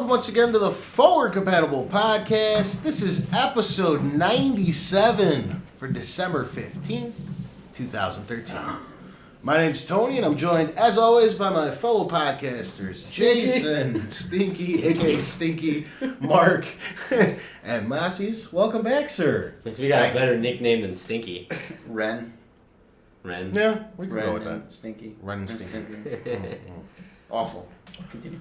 welcome once again to the Forward Compatible Podcast. This is episode 97 for December 15th, 2013. My name's Tony, and I'm joined, as always, by my fellow podcasters, Jason, Stinky, a.k.a. Stinky, Mark, and Massey's. Welcome back, sir. Guess we got a better nickname than Stinky. Ren. Yeah, we can go with that. Stinky. Ren and Stinky. Awful. Continue.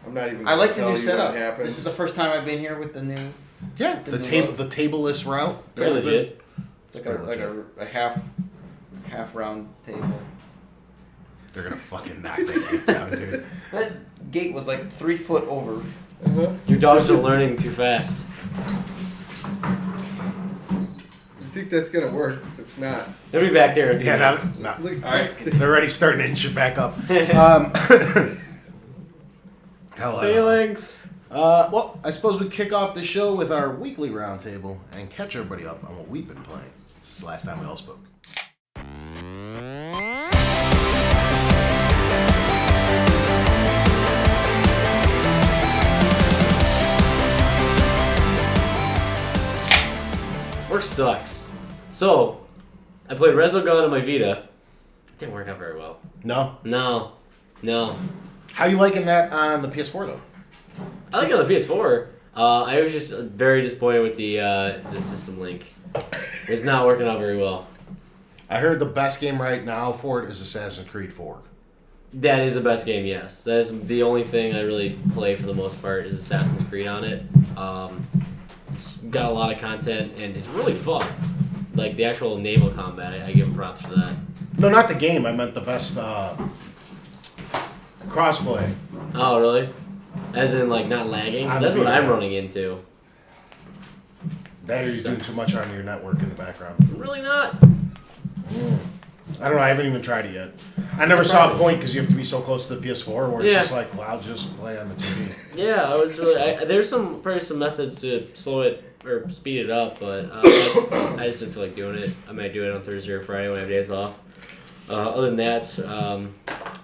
I'm not even. I like the new setup. This is the first time I've been here with the new. Yeah, the tableless route. Very legit. It's like a half round table. They're gonna fucking knock that gate down, dude. That gate was like 3 foot over. Your dogs are learning too fast. You think that's gonna work? It's not. They'll be back there in a few Yeah, minutes. not. All right. They're already starting to inch it back up. Hell, Phalanx. well, I suppose we kick off the show with our weekly roundtable and catch everybody up on what we've been playing. This is the last time we all spoke. Work sucks. So, I played Resogun on my Vita. It didn't work out very well. No? No. How you liking that on the PS4, though? I like it on the PS4. I was just very disappointed with the system link. It's not working out very well. I heard the best game right now for it is Assassin's Creed 4. That is the best game, yes. That is the only thing I really play for the most part is Assassin's Creed on it. It's got a lot of content, and it's really fun. Like, the actual naval combat, I give them props for that. No, not the game. I meant the best crossplay. Oh, really? As in, like, not lagging? 'Cause that's what I'm running into. That or you're doing too much on your network in the background. Really not. I don't know. I haven't even tried it yet. I never saw a point because you have to be so close to the PS4 where it's just like, well, I'll just play on the TV. Yeah, I was really... there's probably some methods to slow it or speed it up, but I just didn't feel like doing it. I might do it on Thursday or Friday when I have days off. Other than that,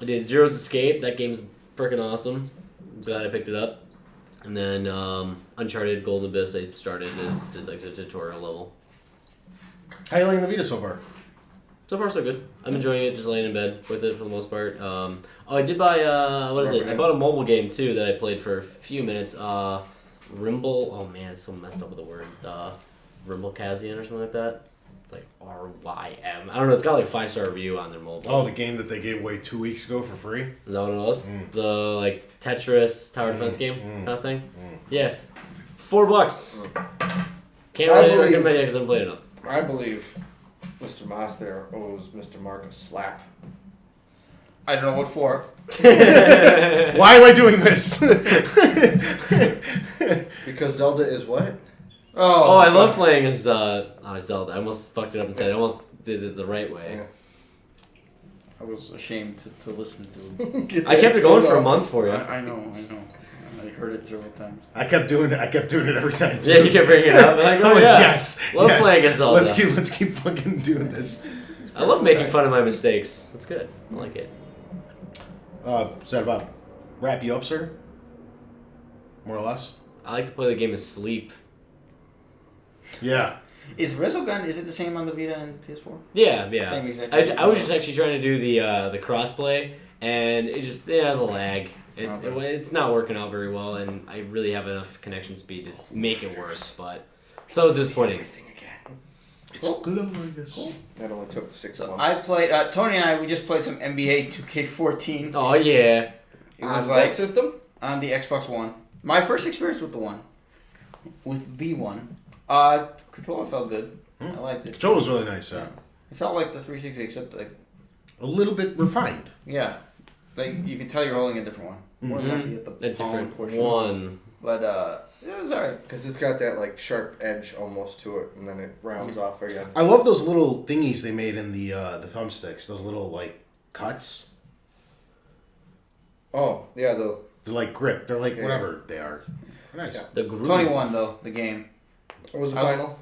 I did Zero's Escape. That game's freaking awesome. Glad I picked it up. And then Uncharted Golden Abyss I started and just did like the tutorial level. How you liking the Vita so far? So far so good. I'm enjoying it, just laying in bed with it for the most part. I did buy, what is it? I bought a mobile game too that I played for a few minutes. Rimble, oh man, it's so messed up with the word. Rimble-Kazian or something like that. It's like R-Y-M. I don't know, it's got like a 5-star review on their mobile. Oh, the game that they gave away 2 weeks ago for free? Is that what it was? The like Tetris tower defense game kind of thing? Yeah. $4. Can't really recommend it because I haven't played enough. I believe Mr. Moss there owes Mr. Mark a slap. I don't know what for. Why am I doing this? Because Zelda is what? Oh, I love playing as Zelda. I almost fucked it up and said I almost did it the right way. Yeah. I was ashamed to listen to. I kept it going for a month for you. I know. I heard it several times. I kept doing it every time. Yeah, you kept bringing it up. Like, oh yeah, yes. Love playing as Zelda. Let's keep fucking doing this. I love making fun of my mistakes. That's good. I like it. Is that about wrap you up, sir? More or less? I like to play the game of Sleep. Yeah. Is Resogun, is it the same on the Vita and PS4? Yeah. Same exact. I was just actually trying to do the crossplay, and it just the lag. It's not working out very well, and I really have enough connection speed to make it work. But so I was disappointed. Everything again. It's glorious. Cool. That only took 6 months. I played. Tony and I. We just played some NBA 2K14. Oh yeah. It was on what system? On the Xbox One. My first experience with the one. With the one. Controller felt good. I liked it. Joe was really nice, yeah. It felt like the 360, except like a little bit refined. Yeah, like you could tell you're holding a different one. More lucky at the A different portions. one. But it was alright. Because it's got that like sharp edge almost to it, and then it rounds off again. I love those little thingies they made in the thumbsticks. Those little like cuts. Oh yeah, they're like grip. They're like whatever they are. They're nice. Yeah. The groove. 21 though the game. What was the final?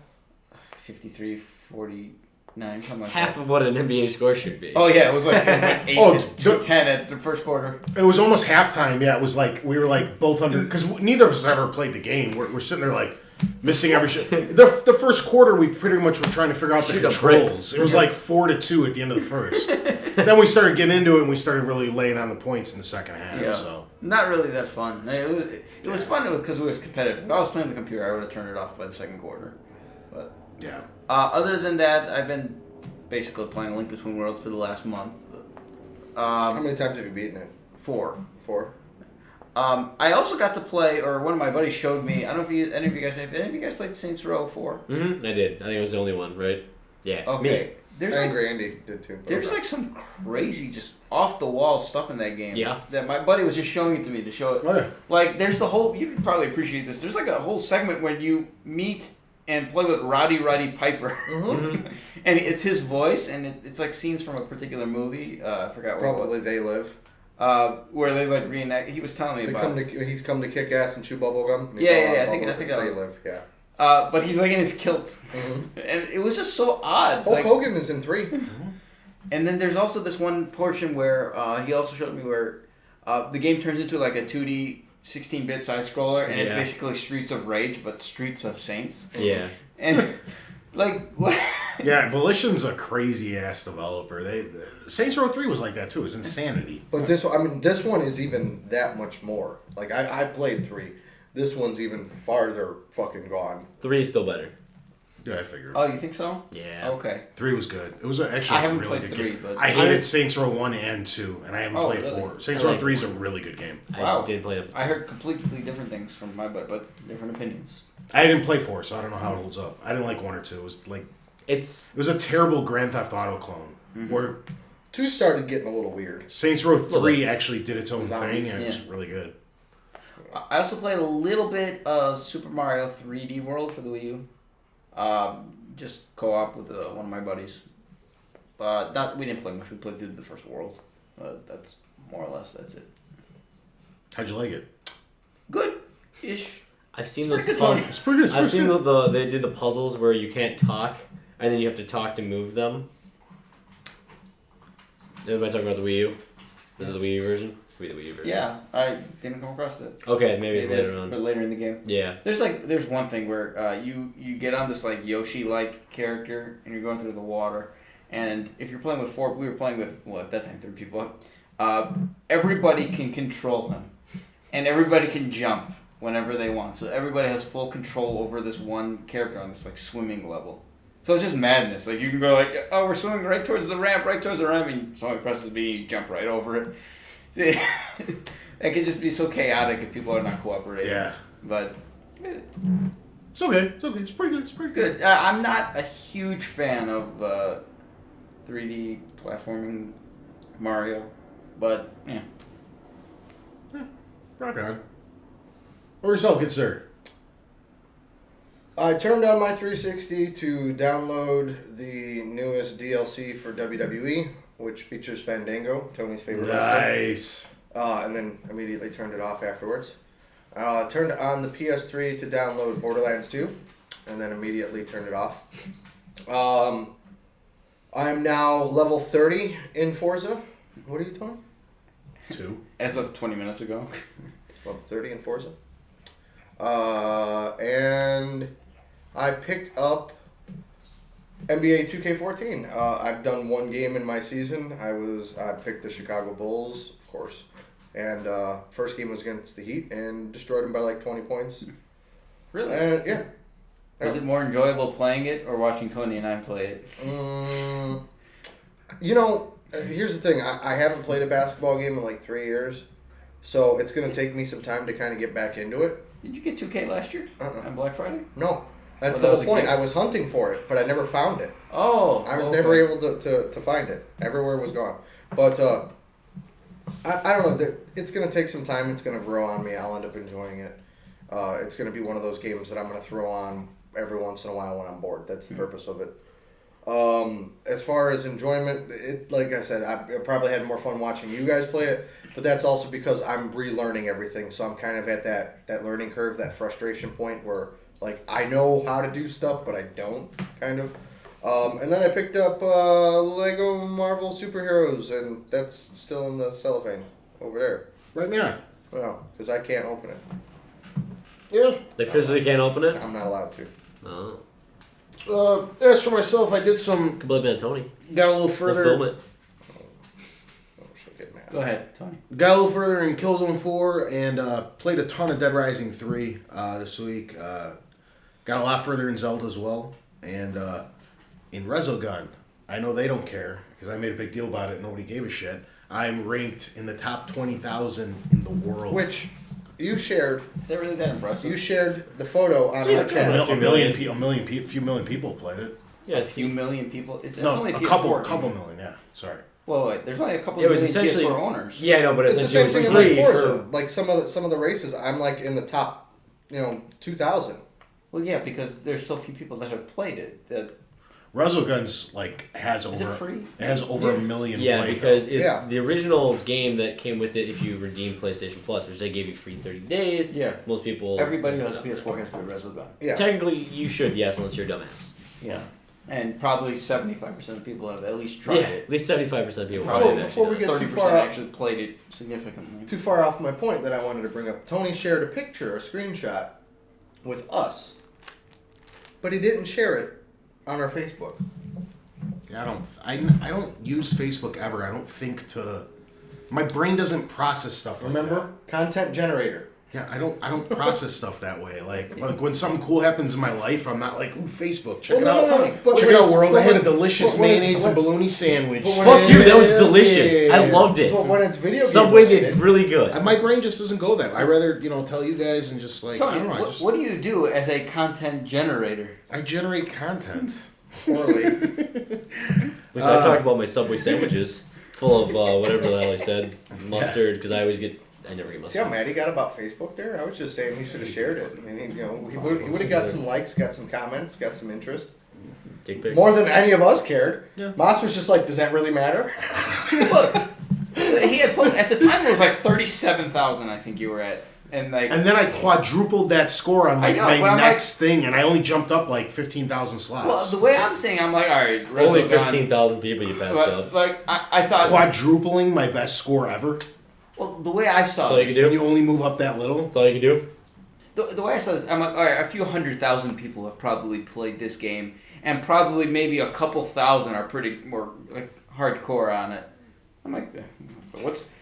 53-40. 9, something like Half that. of what an NBA score should be. Oh yeah, it was like 8 Oh, to 10 at the first quarter. It was almost halftime. Yeah, it was like we were like both under because neither of us ever played the game. We're sitting there like missing every shit. The first quarter we pretty much were trying to figure out the Shoot up controls. bricks. It was like 4-2 at the end of the first. Then we started getting into it and we started really laying on the points in the second half. Yeah. So Not really that fun. It was fun because it was competitive. If I was playing the computer, I would have turned it off by the second quarter. But yeah. other than that, I've been basically playing Link Between Worlds for the last month. How many times have you beaten it? 4. 4. I also got to play, or one of my buddies showed me. I don't know if any of you guys played Saints Row 4. Mm-hmm. I did. I think it was the only one, right? Yeah. Okay. There's And like, Randy did too. there's like some crazy, just off the wall stuff in that game. Yeah. That my buddy was just showing it to me to show it. Oh, yeah. Like there's the whole. You could probably appreciate this. There's like a whole segment when you meet and play with Roddy Piper, Mm-hmm. and it's his voice, and it's like scenes from a particular movie. I forgot what. Probably They Live. Where they like reenact. He was telling me about. He's come to kick ass and chew bubble gum. And Yeah, he's all I think bubble. that They was- Live. Yeah. But he's like in his kilt, and it was just so odd. Hulk Like, Hogan is in 3. and then there's also this one portion where he also showed me where the game turns into like a 2D 16-bit side scroller, and it's Yeah. basically Streets of Rage, but Streets of Saints. Yeah. And like, what? Yeah, Volition's a crazy ass developer. Saints Row 3 was like that too. It was insanity. But this one is even that much more. Like I played 3. This one's even farther fucking gone. 3 is still better. Yeah, I figured. Oh, you think so? Yeah. Okay. 3 was good. It was actually I haven't a really played good 3, game. but- I hated Saints Row 1 and 2, and I haven't Oh, played really? 4. Saints I Row like 3 is a really good game. Wow. I did play it. I heard completely different things from my butt, but different opinions. I didn't play 4, so I don't know how it holds up. I didn't like 1 or 2. It was like It's it was a terrible Grand Theft Auto clone. Where 2 started getting a little weird. Saints Row Little 3 bit. actually did its own Zombies, thing, and it was yeah. really good. I also played a little bit of Super Mario 3D World for the Wii U. Just co-op with one of my buddies. We didn't play much. We played through the first world. That's more or less that's it. How'd you like it? Good-ish. I've seen those Pretty good puzzles. It's pretty good. It's I've pretty seen good. they did the puzzles where you can't talk, and then you have to talk to move them. Everybody talking about the Wii U? This is the Wii U version? The Wii U version. Yeah, I didn't come across that. Okay, maybe it's later but on. later in the game. Yeah. There's one thing where you get on this like Yoshi-like character and you're going through the water, and if you're playing with 4, we were playing with at that time 3 people. Everybody can control him, and everybody can jump whenever they want. So everybody has full control over this one character on this like swimming level. So it's just madness. Like you can go like, oh, we're swimming right towards the ramp, and somebody presses B, you jump right over it. See, it can just be so chaotic if people are not cooperating. Yeah. But It's okay. It's okay. It's pretty good. It's pretty it's good. I'm not a huge fan of 3D platforming Mario, but yeah. Rock on. Or yourself, good sir. I turned on my 360 to download the newest DLC for WWE, which features Fandango, Tony's favorite wrestler. Nice. And then immediately turned it off afterwards. Turned on the PS3 to download Borderlands 2, and then immediately turned it off. I'm now level 30 in Forza. What are you, Tony? 2. As of 20 minutes ago. Level 30 in Forza. And I picked up NBA 2K14. I've done one game in my season. I picked the Chicago Bulls, of course. And first game was against the Heat and destroyed them by like 20 points. Really? And yeah. Was it more enjoyable playing it or watching Tony and I play it? Here's the thing. I haven't played a basketball game in like 3 years. So it's going to take me some time to kind of get back into it. Did you get 2K last year on Black Friday? No. That's Well, the that was whole a point. gift. I was hunting for it, but I never found it. Oh. I was okay. never able to find it. Everywhere was gone. But I don't know. It's going to take some time. It's going to grow on me. I'll end up enjoying it. It's going to be one of those games that I'm going to throw on every once in a while when I'm bored. That's the purpose of it. As far as enjoyment, like I said, I probably had more fun watching you guys play it, but that's also because I'm relearning everything. So I'm kind of at that learning curve, that frustration point where like I know how to do stuff, but I don't kind of. And then I picked up Lego Marvel Superheroes, and that's still in the cellophane over there. Right now. Well, because I can't open it. Yeah. They physically can't open it? I'm not allowed to. Oh. As for myself, I did some. Could blame it on Tony. Got a little We'll further. film it. Oh, she'll get mad. Go ahead, Tony. Got a little further in Killzone 4 and played a ton of Dead Rising 3 this week. Got a lot further in Zelda as well. And in Resogun, I know they don't care because I made a big deal about it and nobody gave a shit. I'm ranked in the top 20,000 in the world. Which you shared. Is that really that impressive? You shared the photo on our a chat. few million people have played it. Yeah, a it's few million people. It's No, only a PS4 couple game. million. Yeah, sorry. Well, wait, there's only a couple It was million essentially PS4 owners. Yeah, I know, but It's the same essentially thing it in was like free Forza. for. Like some of the races, I'm like in the top, 2,000. Well, yeah, because there's so few people that have played it. That Resogun's like has is over it free? it has over Yeah. a million. Yeah, played, because though. it's Yeah. the original game that came with it if you redeem PlayStation Plus, which they gave you free 30 days. Yeah. Most people. Everybody who has a PS4 has to be a Resogun. Yeah. Technically, you should, yes, unless you're a dumbass. Yeah. And probably 75% of people have at least tried Yeah, it. at least 75% of people Before- probably have before we actually get done. too 30% far out- actually played it significantly. Too far off my point that I wanted to bring up. Tony shared a picture, a screenshot, with us, but he didn't share it on our Facebook. Yeah, I don't use Facebook ever. I don't think to. My brain doesn't process stuff. Like Remember, content generator. that. Yeah, I don't process stuff that way. Like when something cool happens in my life, I'm not like, ooh, Facebook, check it out. But Check when it out, it's- world. but I had a when- delicious but when it's- mayonnaise and bologna sandwich. but when Fuck you, that was Yeah, delicious. yeah, I yeah. loved it. But when it's video game Subway did related, really good. My brain just doesn't go that way. I rather tell you guys and just like I Tony, don't know. what do you do as a content generator? I generate content. poorly. Which I talked about my Subway sandwiches, full of whatever the hell I said, mustard, because I never get See how mustard. mad he got about Facebook there? I was just saying he should have shared it. I mean, he would have got some likes, got some comments, got some interest. Dick pics. More than any of us cared. Yeah. Moss was just like, does that really matter? Look, he had put at the time it was like 37,000. I think you were at, and like And then I quadrupled that score on I know, my but I'm next thing, and I only jumped up like 15,000 well, slots. the way I'm saying, I'm like, all right, Only Resogun, 15,000 people you passed up. Like I thought. Quadrupling my best score ever. Well, the way I saw That's all you this, can And you only move up that little. That's all you can do. the way I saw this, I'm like, all right, a few 100,000 people have probably played this game, and probably maybe a couple thousand are pretty more like hardcore on it. I'm like,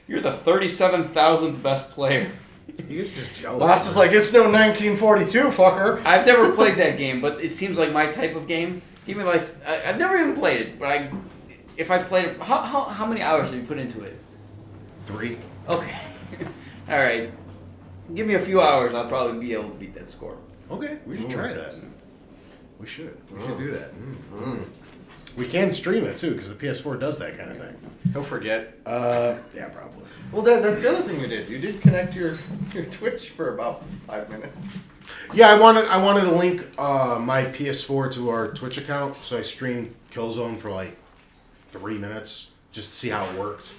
you're the 37,000th best player. He's just jealous. Moss is like, it's no 1942, fucker. I've never played that game, but it seems like my type of game. Give me like, I've never even played it, but if I played it, how many hours have you put into it? 3. Okay, all right. Give me a few hours, I'll probably be able to beat that score. Okay, we should try that. We should do that. We can stream it too, because the PS4 does that kind of thing. He'll forget. Yeah, probably. Well, that's the other thing you did. You did connect your Twitch for about 5 minutes. Yeah, I wanted to link my PS4 to our Twitch account, so I streamed Killzone for like 3 minutes just to see how it worked.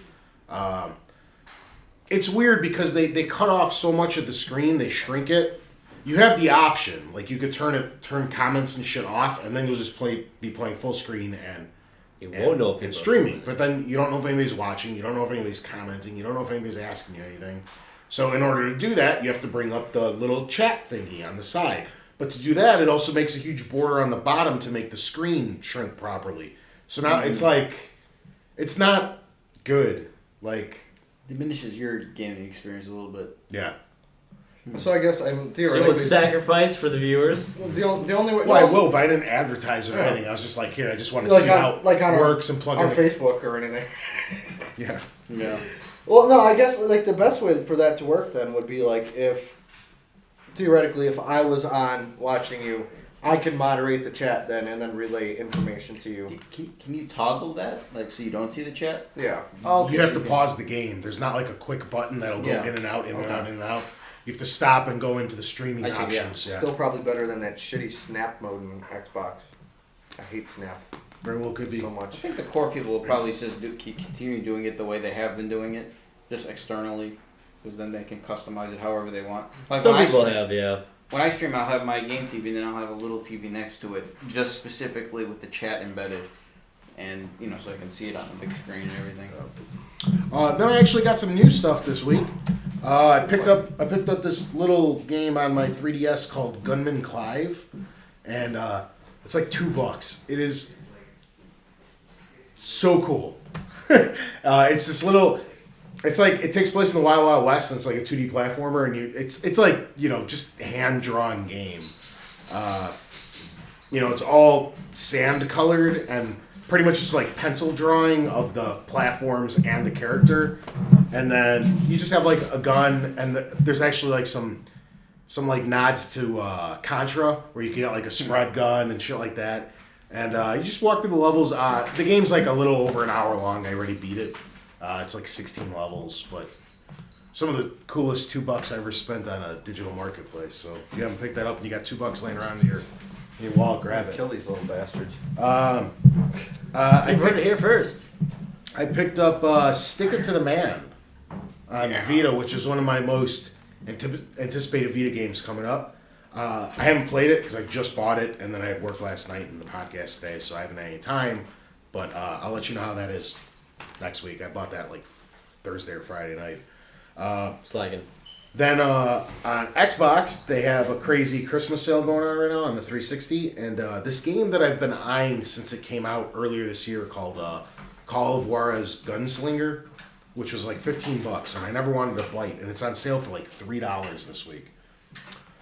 It's weird because they cut off so much of the screen, they shrink it. You have the option, like you could turn comments and shit off, and then you'll just be playing full screen You won't know if and people streaming. But then you don't know if anybody's watching, you don't know if anybody's commenting, you don't know if anybody's asking you anything. So in order to do that, you have to bring up the little chat thingy on the side. But to do that, it also makes a huge border on the bottom to make the screen shrink properly. So now it's like, it's not good. Like, Diminishes your gaming experience a little bit. yeah. So I guess I'm So you would theoretically... sacrifice for the viewers? The only way... Well, I will, but I didn't advertise or anything. I was just like, here, I just want to Like see on- how like on it our- works and plug on in. Facebook or anything. Yeah. Yeah. Well, no, I guess like the best way for that to work then would be like if, theoretically, if I was on watching you, I can moderate the chat then and then relay information to you. Can you toggle that, like, so you don't see the chat? Yeah. Oh, You have to pause the game. There's not like a quick button that'll go Yeah. in and out, in and Okay. out, in and out. You have to stop and go into the streaming I see, yeah. options. Yeah. Still probably better than that shitty Snap mode in Xbox. I hate Snap Very well could be. so I much. think the core people will probably just continue doing it the way they have been doing it, just externally, because then they can customize it however they want. Like Some when I people stream- have, yeah. when I stream, I'll have my game TV, and then I'll have a little TV next to it, just specifically with the chat embedded, and so I can see it on the big screen and everything. Then I actually got some new stuff this week. I picked up this little game on my 3DS called Gunman Clive, and it's like $2. It is so cool. It's this little. It's like it takes place in the Wild Wild West, and it's like a 2D platformer, and it's like just hand drawn game. It's all sand colored and pretty much just like pencil drawing of the platforms and the character, and then you just have like a gun, and there's actually like some like nods to Contra, where you can get like a spread gun and shit like that, and you just walk through the levels. The game's like a little over an hour long. I already beat it. It's like 16 levels, but some of the coolest $2 I ever spent on a digital marketplace. So if you haven't picked that up and you got $2 laying around in your wallet, grab it. Kill these little bastards. I heard it here first. I picked up Stick It to the Man on Vita, which is one of my most anticipated Vita games coming up. I haven't played it because I just bought it, and then I had work last night and the podcast today, so I haven't had any time. But I'll let you know how that is next week. I bought that like Thursday or Friday night. Slagging. Then on Xbox, they have a crazy Christmas sale going on right now on the 360, and this game that I've been eyeing since it came out earlier this year called Call of Juarez Gunslinger, which was like $15, and I never wanted to bite, and it's on sale for like $3 this week.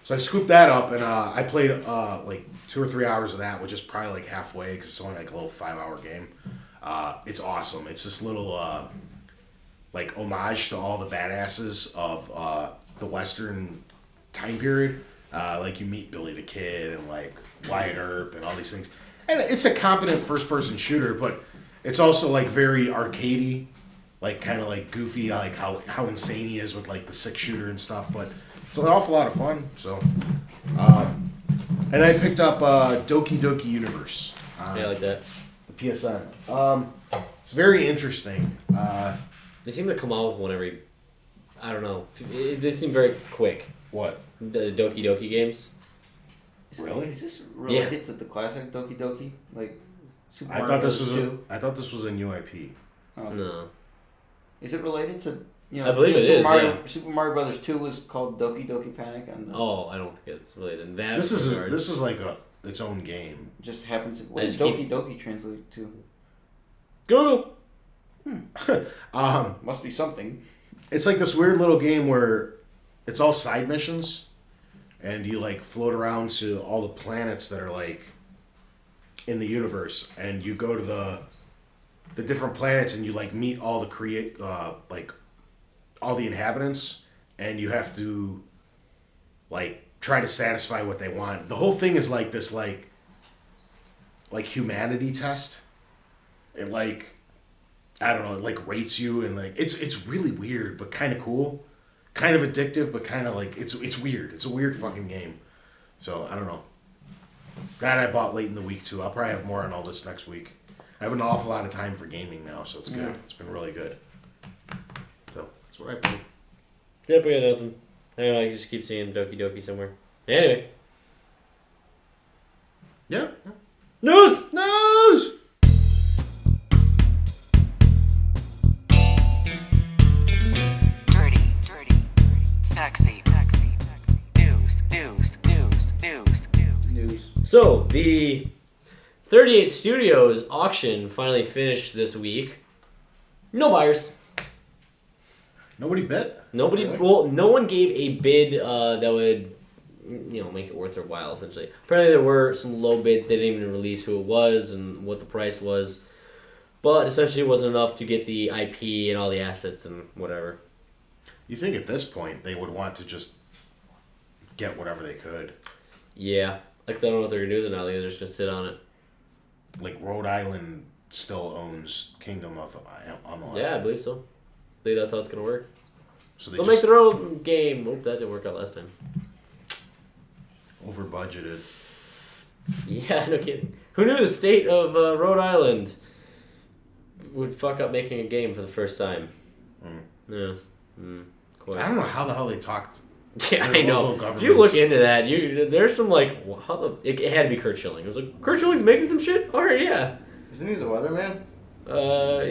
So I scooped that up, and I played like 2 or 3 hours of that, which is probably like halfway because it's only like a little 5-hour game. It's awesome. It's this little like homage to all the badasses of the Western time period. Like you meet Billy the Kid and like Wyatt Earp and all these things. And it's a competent first-person shooter, but it's also like very arcadey, like kind of like goofy, like how insane he is with like the 6-shooter and stuff. But it's an awful lot of fun. So, and I picked up Doki Doki Universe. Yeah, I like that. PSN. It's very interesting. They seem to come out with one every. I don't know. They seem very quick. What? The Doki Doki games. Really? Is this related to the classic Doki Doki? Like Super I Mario thought this Bros. was 2? I thought this was a new IP. Oh. No. Is it related to I believe it is. Super Mario Brothers 2 was called Doki Doki Panic. Oh, I don't think it's related in that. This is like its own game. Just happens. What does Doki Doki translate to? Google. Must be something. It's like this weird little game where it's all side missions, and you like float around to all the planets that are like in the universe, and you go to the different planets, and you like meet all the like all the inhabitants, and you have to like try to satisfy what they want. The whole thing is like this like humanity test. It like I don't know, it like rates you, and like it's really weird but kind of cool, kind of addictive but kind of like it's weird. It's a weird fucking game. So I don't know. That I bought late in the week too. I'll probably have more on all this next week. I have an awful lot of time for gaming now, so it's good. Yeah. It's been really good. So that's what I played. Yep, we got nothing. I don't know, I just keep seeing Doki Doki somewhere. Anyway. Yeah. News! Dirty, sexy, news. So, the 38 Studios auction finally finished this week. No buyers. Nobody bid? Nobody. Really? Well, no one gave a bid that would, make it worth their while. Essentially, apparently there were some low bids. They didn't even release who it was and what the price was, but essentially it wasn't enough to get the IP and all the assets and whatever. You think at this point they would want to just get whatever they could? Yeah, like I don't know what they're gonna do with it now. They're just gonna sit on it. Like Rhode Island still owns Kingdom of Amalur. Yeah, I believe so. I believe that's how it's gonna work. So They'll make their own game. Oh, that didn't work out last time. over budgeted. Yeah, no kidding. Who knew the state of Rhode Island would fuck up making a game for the first time? Mm. Yeah. Mm, I don't know how the hell they talked Yeah, their I know. local If you look governments. into that, there's some like, it had to be Kurt Schilling. It was like, Kurt Schilling's making some shit? Alright, yeah. Isn't he the weatherman?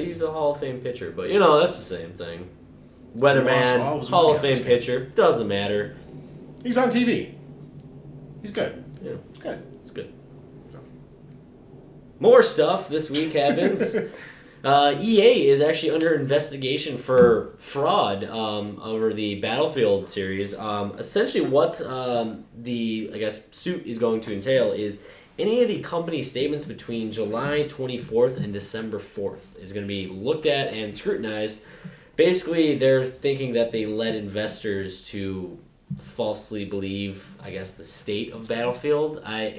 He's a Hall of Fame pitcher, but that's the same thing. He lost all Weatherman, of his Hall money of on Fame this game. pitcher, doesn't matter. He's on TV. He's good. Yeah, It's good. it's good. More stuff this week happens. EA is actually under investigation for fraud over the Battlefield series. Essentially, what the suit is going to entail is any of the company statements between July 24th and December 4th is going to be looked at and scrutinized. Basically, they're thinking that they led investors to falsely believe, the state of Battlefield. I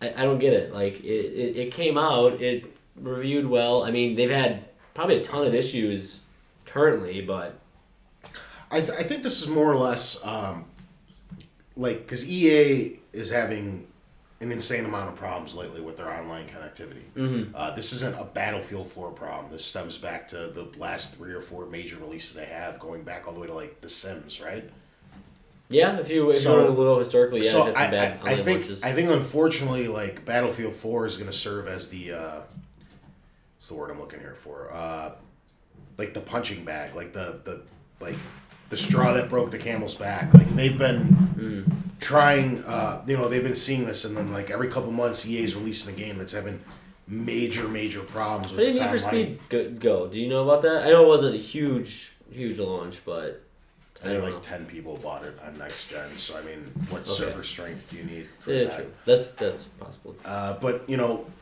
don't get it. Like, it came out, it reviewed well. I mean, they've had probably a ton of issues currently, but... I think this is more or less, because EA is having an insane amount of problems lately with their online connectivity. Mm-hmm. This isn't a Battlefield 4 problem. This stems back to the last 3 or 4 major releases they have, going back all the way to, like, The Sims, right? Yeah, if you want to look historically, yeah, So they've had some bad online launches. I think unfortunately, like, Battlefield 4 is going to serve as the what's the word I'm looking here for? Like the punching bag, like the straw that broke the camel's back. Like, they've been trying, they've been seeing this, and then, like, every couple months, EA's releasing a game that's having major problems How with did its Need for online. Speed go? Do you know about that? I know it wasn't a huge launch, but I think like 10 people bought it on next gen. So I mean, what server strength do you need for yeah, that? true. That's possible. But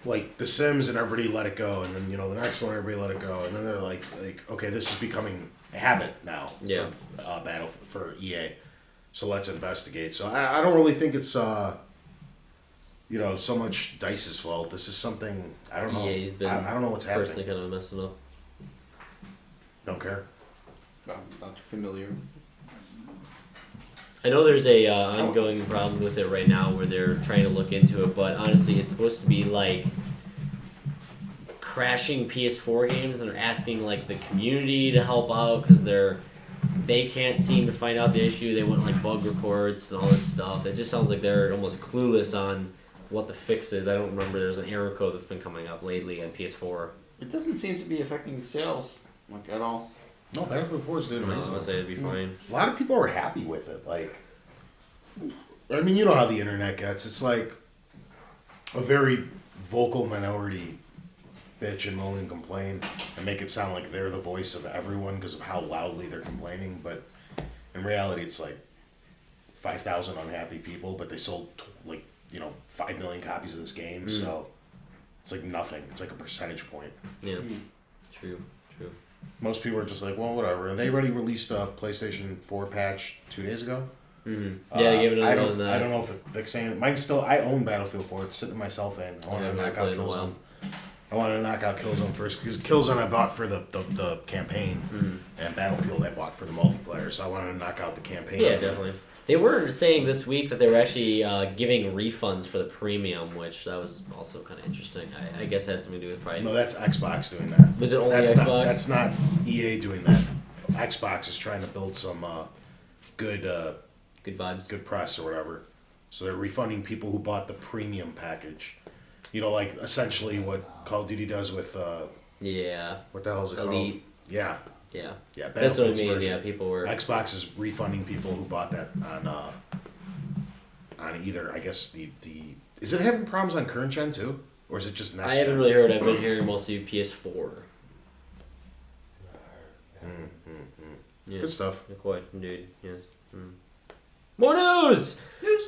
like The Sims, and everybody let it go, and then the next one everybody let it go, and then they're like okay, this is becoming a habit now. Yeah. For Battle for EA. So let's investigate. So I don't really think it's so much DICE's fault. This is something I don't know. EA's been I don't know what's personally happening. kind of messing up. Don't care. Not too familiar. I know there's a ongoing problem with it right now where they're trying to look into it, but honestly, it's supposed to be like crashing PS4 games, and they're asking like the community to help out because they can't seem to find out the issue. They want like bug reports and all this stuff. It just sounds like they're almost clueless on what the fix is. I don't remember. There's an error code that's been coming up lately on PS4. It doesn't seem to be affecting sales at all. No, Battlefield 4 is doing I was amazing. gonna say it'd be fine. A lot of people are happy with it. Like, I mean, you know how the internet gets. It's like a very vocal minority bitch and moan and complain and make it sound like they're the voice of everyone because of how loudly they're complaining. But in reality, it's like 5,000 unhappy people, but they sold 5 million copies of this game. So it's like nothing. It's like a percentage point. Yeah, true. Most people are just like, well, whatever. And they already released a PlayStation 4 patch 2 days ago. Mm-hmm. Yeah, they gave it another one. I don't know if it fixing. Mine's still. I own Battlefield 4. It's sitting myself in. I want to knock out Killzone. I want to knock out Killzone first because Killzone I bought for the campaign, and Battlefield I bought for the multiplayer. So I wanted to knock out the campaign. Yeah, definitely. They were saying this week that they were actually giving refunds for the premium, which that was also kind of interesting. I guess it had something to do with probably... No, that's Xbox doing that. Was it only that's Xbox? That's not EA doing that. Xbox is trying to build some good vibes. good press or whatever. So they're refunding people who bought the premium package. Like essentially what Call of Duty does with Yeah. what the hell is it Elite. called? Yeah. Yeah. Yeah, That's what I Battlefield's mean. version. Yeah, people were... Xbox is refunding people who bought that on either, I guess, the is it having problems on current gen too? Or is it just next I haven't gen? really heard. I've been hearing mostly PS4. Yeah. Good stuff. Quite, indeed. Yes. More news!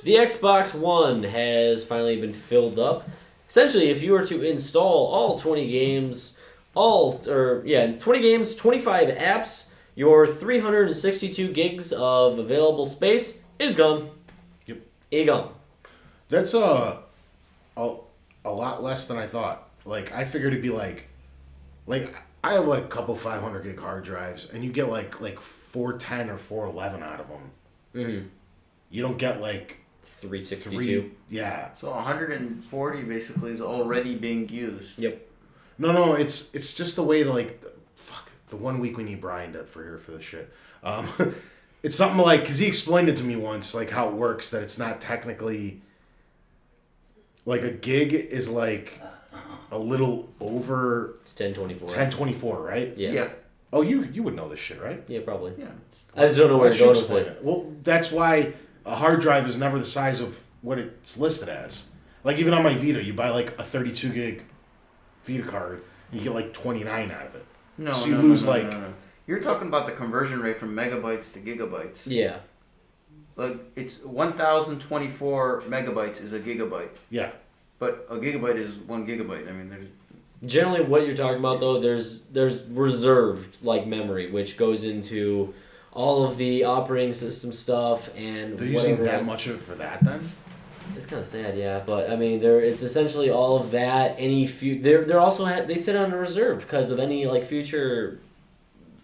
The Xbox One has finally been filled up. Essentially, if you were to install all 20 games, 20 games, 25 apps, your 362 gigs of available space is gone. Yep. Gone. That's a lot less than I thought. Like, I figured it'd be like I have like a couple 500 gig hard drives, and you get like 410 or 411 out of them. Mm-hmm. You don't get like 362. Yeah. So 140 basically is already being used. Yep. No, it's just the way the 1 week we need Bryan for the shit. It's something like, because he explained it to me once, like how it works, that it's not technically, like a gig is like a little over It's 1024. 1024, right? Yeah. Oh, you would know this shit, right? Yeah, probably. Yeah. I just don't know where Why you're don't you going with explain it. it? Well, that's why a hard drive is never the size of what it's listed as. Like even on my Vita, you buy like a 32 gig Vita card, and you get like 29 out of it. No, So you no, lose no, no, like no, no. You're talking about the conversion rate from megabytes to gigabytes. Yeah. Like it's 1,024 megabytes is a gigabyte, yeah. but a gigabyte is 1 gigabyte. I mean, there's Generally, what you're talking about though, there's reserved like memory, which goes into all of the operating system stuff and They're using whatever that else. much of it for that then? It's kind of sad, yeah, but I mean, it's essentially all of that. Any they're also they sit on a reserve because of any like future.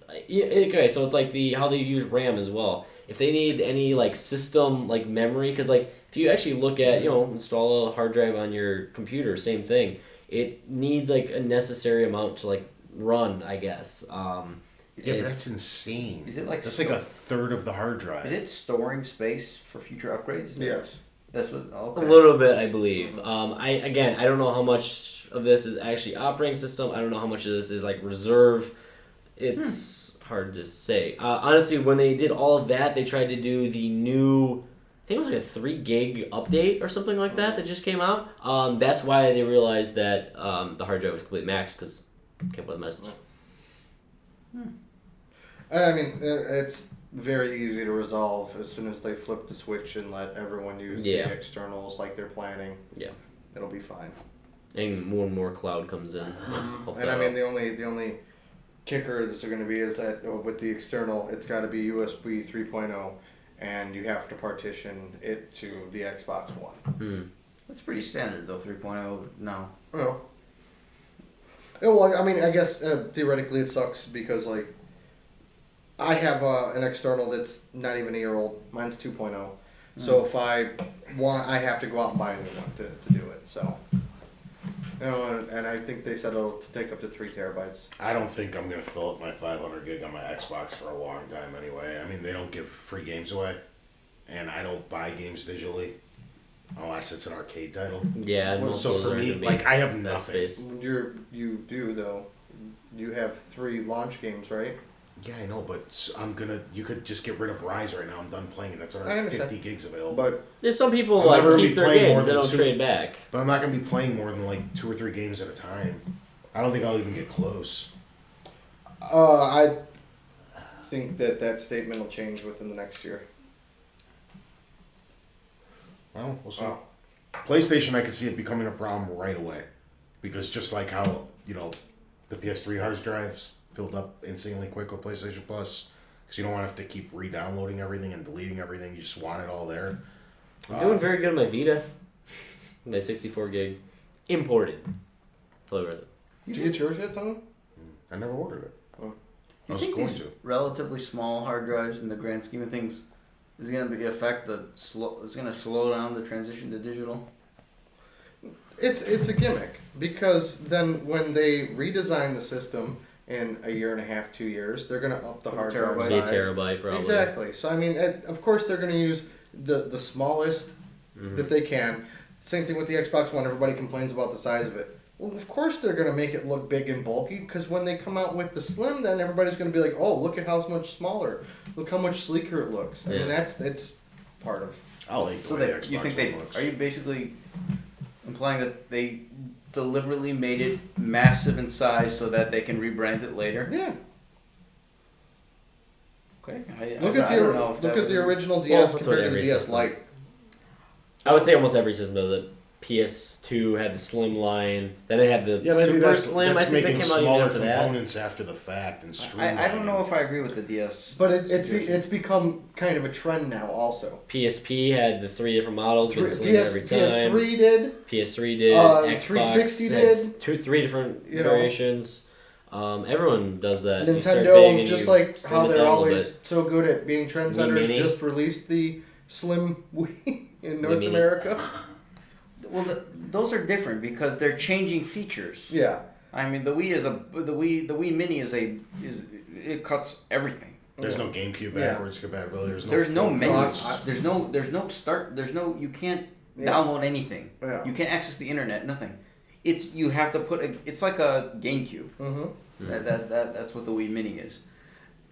Okay, so it's like how they use RAM as well. If they need any like system like memory, because like if you actually look at install a hard drive on your computer, same thing. It needs like a necessary amount to like run, I guess. Yeah, but that's insane. Is it like that's like a third of the hard drive. is it storing space for future upgrades? Yes. That's what. Okay. A little bit, I believe. I don't know how much of this is actually operating system. I don't know how much of this is like reserve. It's hard to say. Honestly, when they did all of that, they tried to do the new. I think it was like a 3 gig update or something like that just came out. That's why they realized that the hard drive was completely maxed because it came with a message. I mean, it's very easy to resolve as soon as they flip the switch and let everyone use the externals like they're planning. Yeah. It'll be fine. And more cloud comes in. And I mean, the only kicker that's going to be is that with the external, it's got to be USB 3.0, and you have to partition it to the Xbox One. That's pretty standard though. 3.0 now. Oh. Well, I mean, I guess theoretically it sucks because like I have an external that's not even a year old. Mine's 2.0. So if I want, I have to go out and buy a new one to do it. So, and I think they said it'll take up to 3 terabytes. I don't think I'm going to fill up my 500 gig on my Xbox for a long time anyway. I mean, they don't give free games away, and I don't buy games digitally unless it's an arcade title. Yeah, and most So of those for are me, gonna be like, I have that nothing. space. You do though. You have 3 launch games, right? Yeah, I know, but you could just get rid of Rise right now. I'm done playing it. That's I already understand. 50 gigs available. But There's some people I'm never like gonna keep be their playing more games. They than don't 2. trade back. But I'm not going to be playing more than like 2 or 3 games at a time. I don't think I'll even get close. I think that statement will change within the next year. Well, we'll see. Wow. PlayStation, I could see it becoming a problem right away. Because just like how, the PS3 hard drives filled up insanely quick with PlayStation Plus, because you don't want to have to keep re-downloading everything and deleting everything. You just want it all there. I'm doing very good on my Vita. My 64 gig. Imported. Fully worth it. Did you get yours yet, Tony? I never ordered it. Oh. I was think going these to. relatively small hard drives in the grand scheme of things is going to affect it's going to slow down the transition to digital? It's a gimmick because then when they redesign the system in a year and a half, 2 years, they're going to up the hard drive terabyte. Be a size. terabyte, probably. Exactly. So I mean, of course they're going to use the smallest that they can. Same thing with the Xbox One. Everybody complains about the size of it. Well, of course they're going to make it look big and bulky because when they come out with the Slim, then everybody's going to be like, oh, look at how much smaller. Look how much sleeker it looks. I mean, that's part of. I like the So way the that Xbox you think One looks. are you basically implying that they deliberately made it massive in size so that they can rebrand it later? Yeah. Okay. Look I don't know if that at was the original Well, DS that's compared what to the every DS system- Lite. I would say almost every system does it. PS2 had the slim line. Then it had the Yeah, maybe super that's slim. that's I think they making came out even smaller after that. components after the fact and streamlining. I don't know if I agree with the DS. But it's suggestion. it's become kind of a trend now also. PSP had the 3 different models, been PS, slim every time. PS3 did. PS3 did. Xbox 360 had did. 3 different You know. variations. Everyone does that. You start big Nintendo, and just you like slim how it they're down a little always bit. so good at being trendsetters, Mini. just released the Slim Wii in North Mini. America. Well, those are different because they're changing features. Yeah. I mean, the Wii Mini is it cuts everything. There's no GameCube backwards compatibility. There's no menu. I- There's no start. There's no. You can't download anything. Yeah. You can't access the internet. Nothing. You have to put it's like a GameCube. Mm-hmm. That's what the Wii Mini is.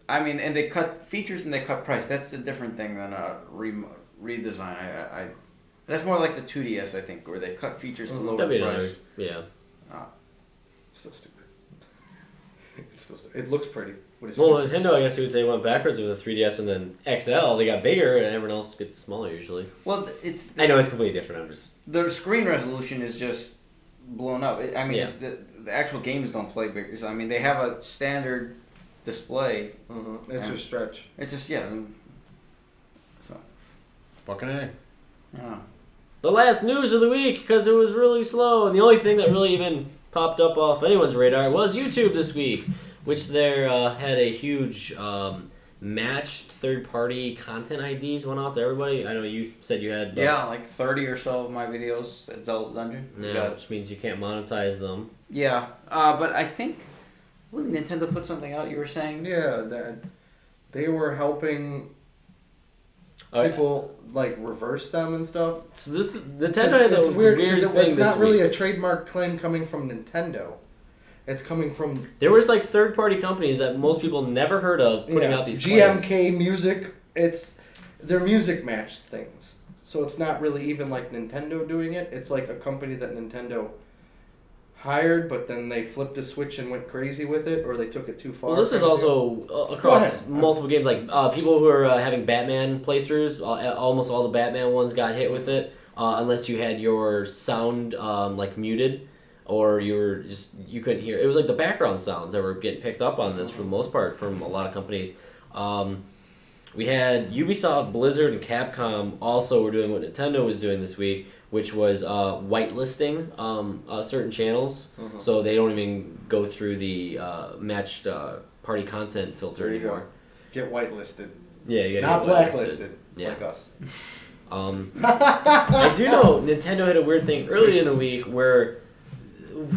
I mean, and they cut features and they cut price. That's a different thing than a redesign. That's more like the 2DS, I think, where they cut features to lower the price. Yeah. Still stupid. It's still stupid. It looks pretty. But it's Well, stupid. Nintendo, I guess you would say, went backwards with the 3DS and then XL. They got bigger, and everyone else gets smaller usually. Well, I know it's completely different. I'm just the screen resolution is just blown up. I mean, Yeah. the actual games don't play bigger. So, I mean, they have a standard display. It's just stretch. It's just So Fucking A. yeah. the last news of the week because it was really slow, and the only thing that really even popped up off anyone's radar was YouTube this week, which there had a huge matched third-party content IDs went out to everybody. I know you said you had Like 30 or so of my videos at Zelda Dungeon. yeah, which means you can't monetize them. Yeah, but I think Nintendo put something out. You were saying That they were helping people like reverse them and stuff. So this Nintendo had It's a weird weird because thing it's this not really week. a trademark claim coming from Nintendo. It's coming from There was like third-party companies that most people never heard of putting out these claims. GMK Music. They're music matched things, so it's not really even like Nintendo doing it. It's like a company that Nintendo hired, but then they flipped a switch and went crazy with it, or they took it too far. Well, this is also across multiple games. Like people who are having Batman playthroughs, almost all the Batman ones got hit with it, unless you had your sound like muted, or you couldn't hear. It was like the background sounds that were getting picked up on this for the most part from a lot of companies. We had Ubisoft, Blizzard, and Capcom also were doing what Nintendo was doing this week, which was whitelisting certain channels, so they don't even go through the matched party content filter There you anymore. go. Get whitelisted. Yeah, you gotta Not get blacklisted. Yeah. Like us. I do know Nintendo had a weird thing early in the week where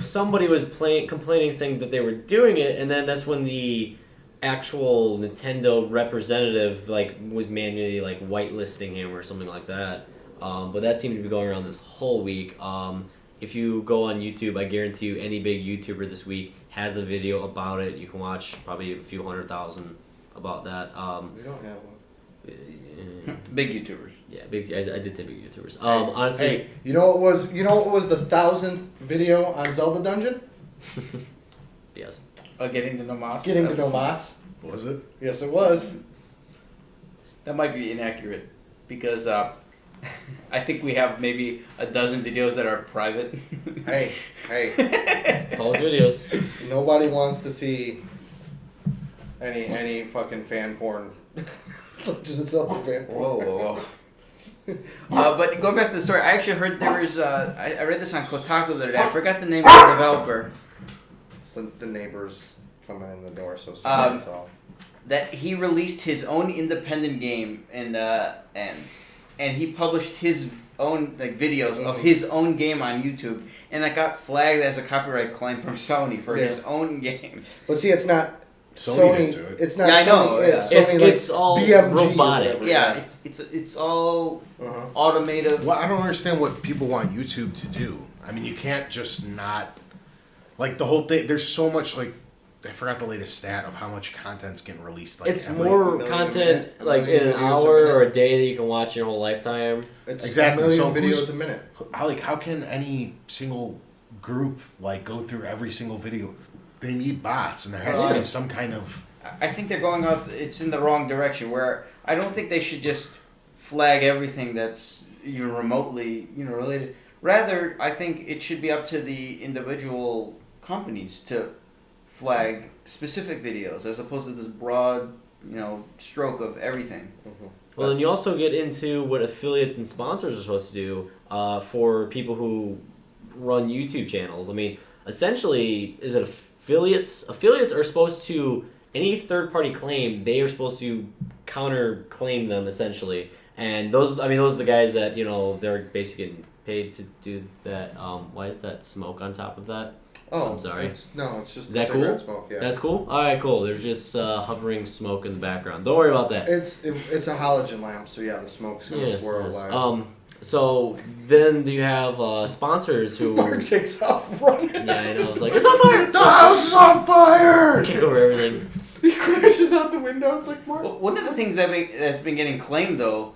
somebody was complaining, saying that they were doing it, and then that's when the actual Nintendo representative was manually whitelisting him or something like that. But that seemed to be going around this whole week. If you go on YouTube, I guarantee you any big YouTuber this week has a video about it. You can watch probably a few 100,000 about that. We don't have one. big YouTubers. Yeah, big. I did say big YouTubers. Honestly, Hey, you know what was the 1,000th video on Zelda Dungeon? yes. Getting to know Moss. Getting to know Moss. Was it? Yes, it was. That might be inaccurate because I think we have maybe a dozen videos that are private. Hey. Public videos. Nobody wants to see any fucking fan porn. Just Zelda fan porn. Whoa. But going back to the story, I actually heard there was I read this on Kotaku the other day. I forgot the name of the developer. It's the neighbors coming in the door, so sorry. That's all. That he released his own independent game and he published his own videos of his own game on YouTube, and it got flagged as a copyright claim from Sony for his own game. But see, it's not Sony did Sony. to it. It's not Yeah, I Sony. know, It's yeah. Sony, It's all BMG or robotic. whatever. Yeah, it's all automated. Well, I don't understand what people want YouTube to do. I mean, you can't just not the whole thing. There's so much I forgot the latest stat of how much content's getting released. It's every- more million content a minute, in an videos a hour minute. or a day that you can watch in your whole lifetime. It's Exactly, a so million who's- videos a minute. How can any single group go through every single video? They need bots, and there has to be some kind of. I think they're going out. It's in the wrong direction. Where I don't think they should just flag everything that's even remotely related. Rather, I think it should be up to the individual companies to flag specific videos as opposed to this broad, stroke of everything. Well, then you also get into what affiliates and sponsors are supposed to do for people who run YouTube channels. I mean, essentially, is it affiliates? Affiliates are supposed to, any third-party claim, they are supposed to counter-claim them, essentially. And those are the guys that, they're basically getting paid to do that. Why is that smoke on top of that? Oh, I'm sorry. It's just Is that cigarette cool? smoke. Yeah. That's cool? Alright, cool. There's just hovering smoke in the background. Don't worry about that. It's a halogen lamp, so yeah, the smoke's gonna Yes, swirl yes. by. So then you have sponsors who... Mark takes off running. Yeah, I know. It's like, it's on fire! The house is on fire! Kick over everything. He crashes out the window. It's like Mark. Well, one of the things that's been getting claimed though,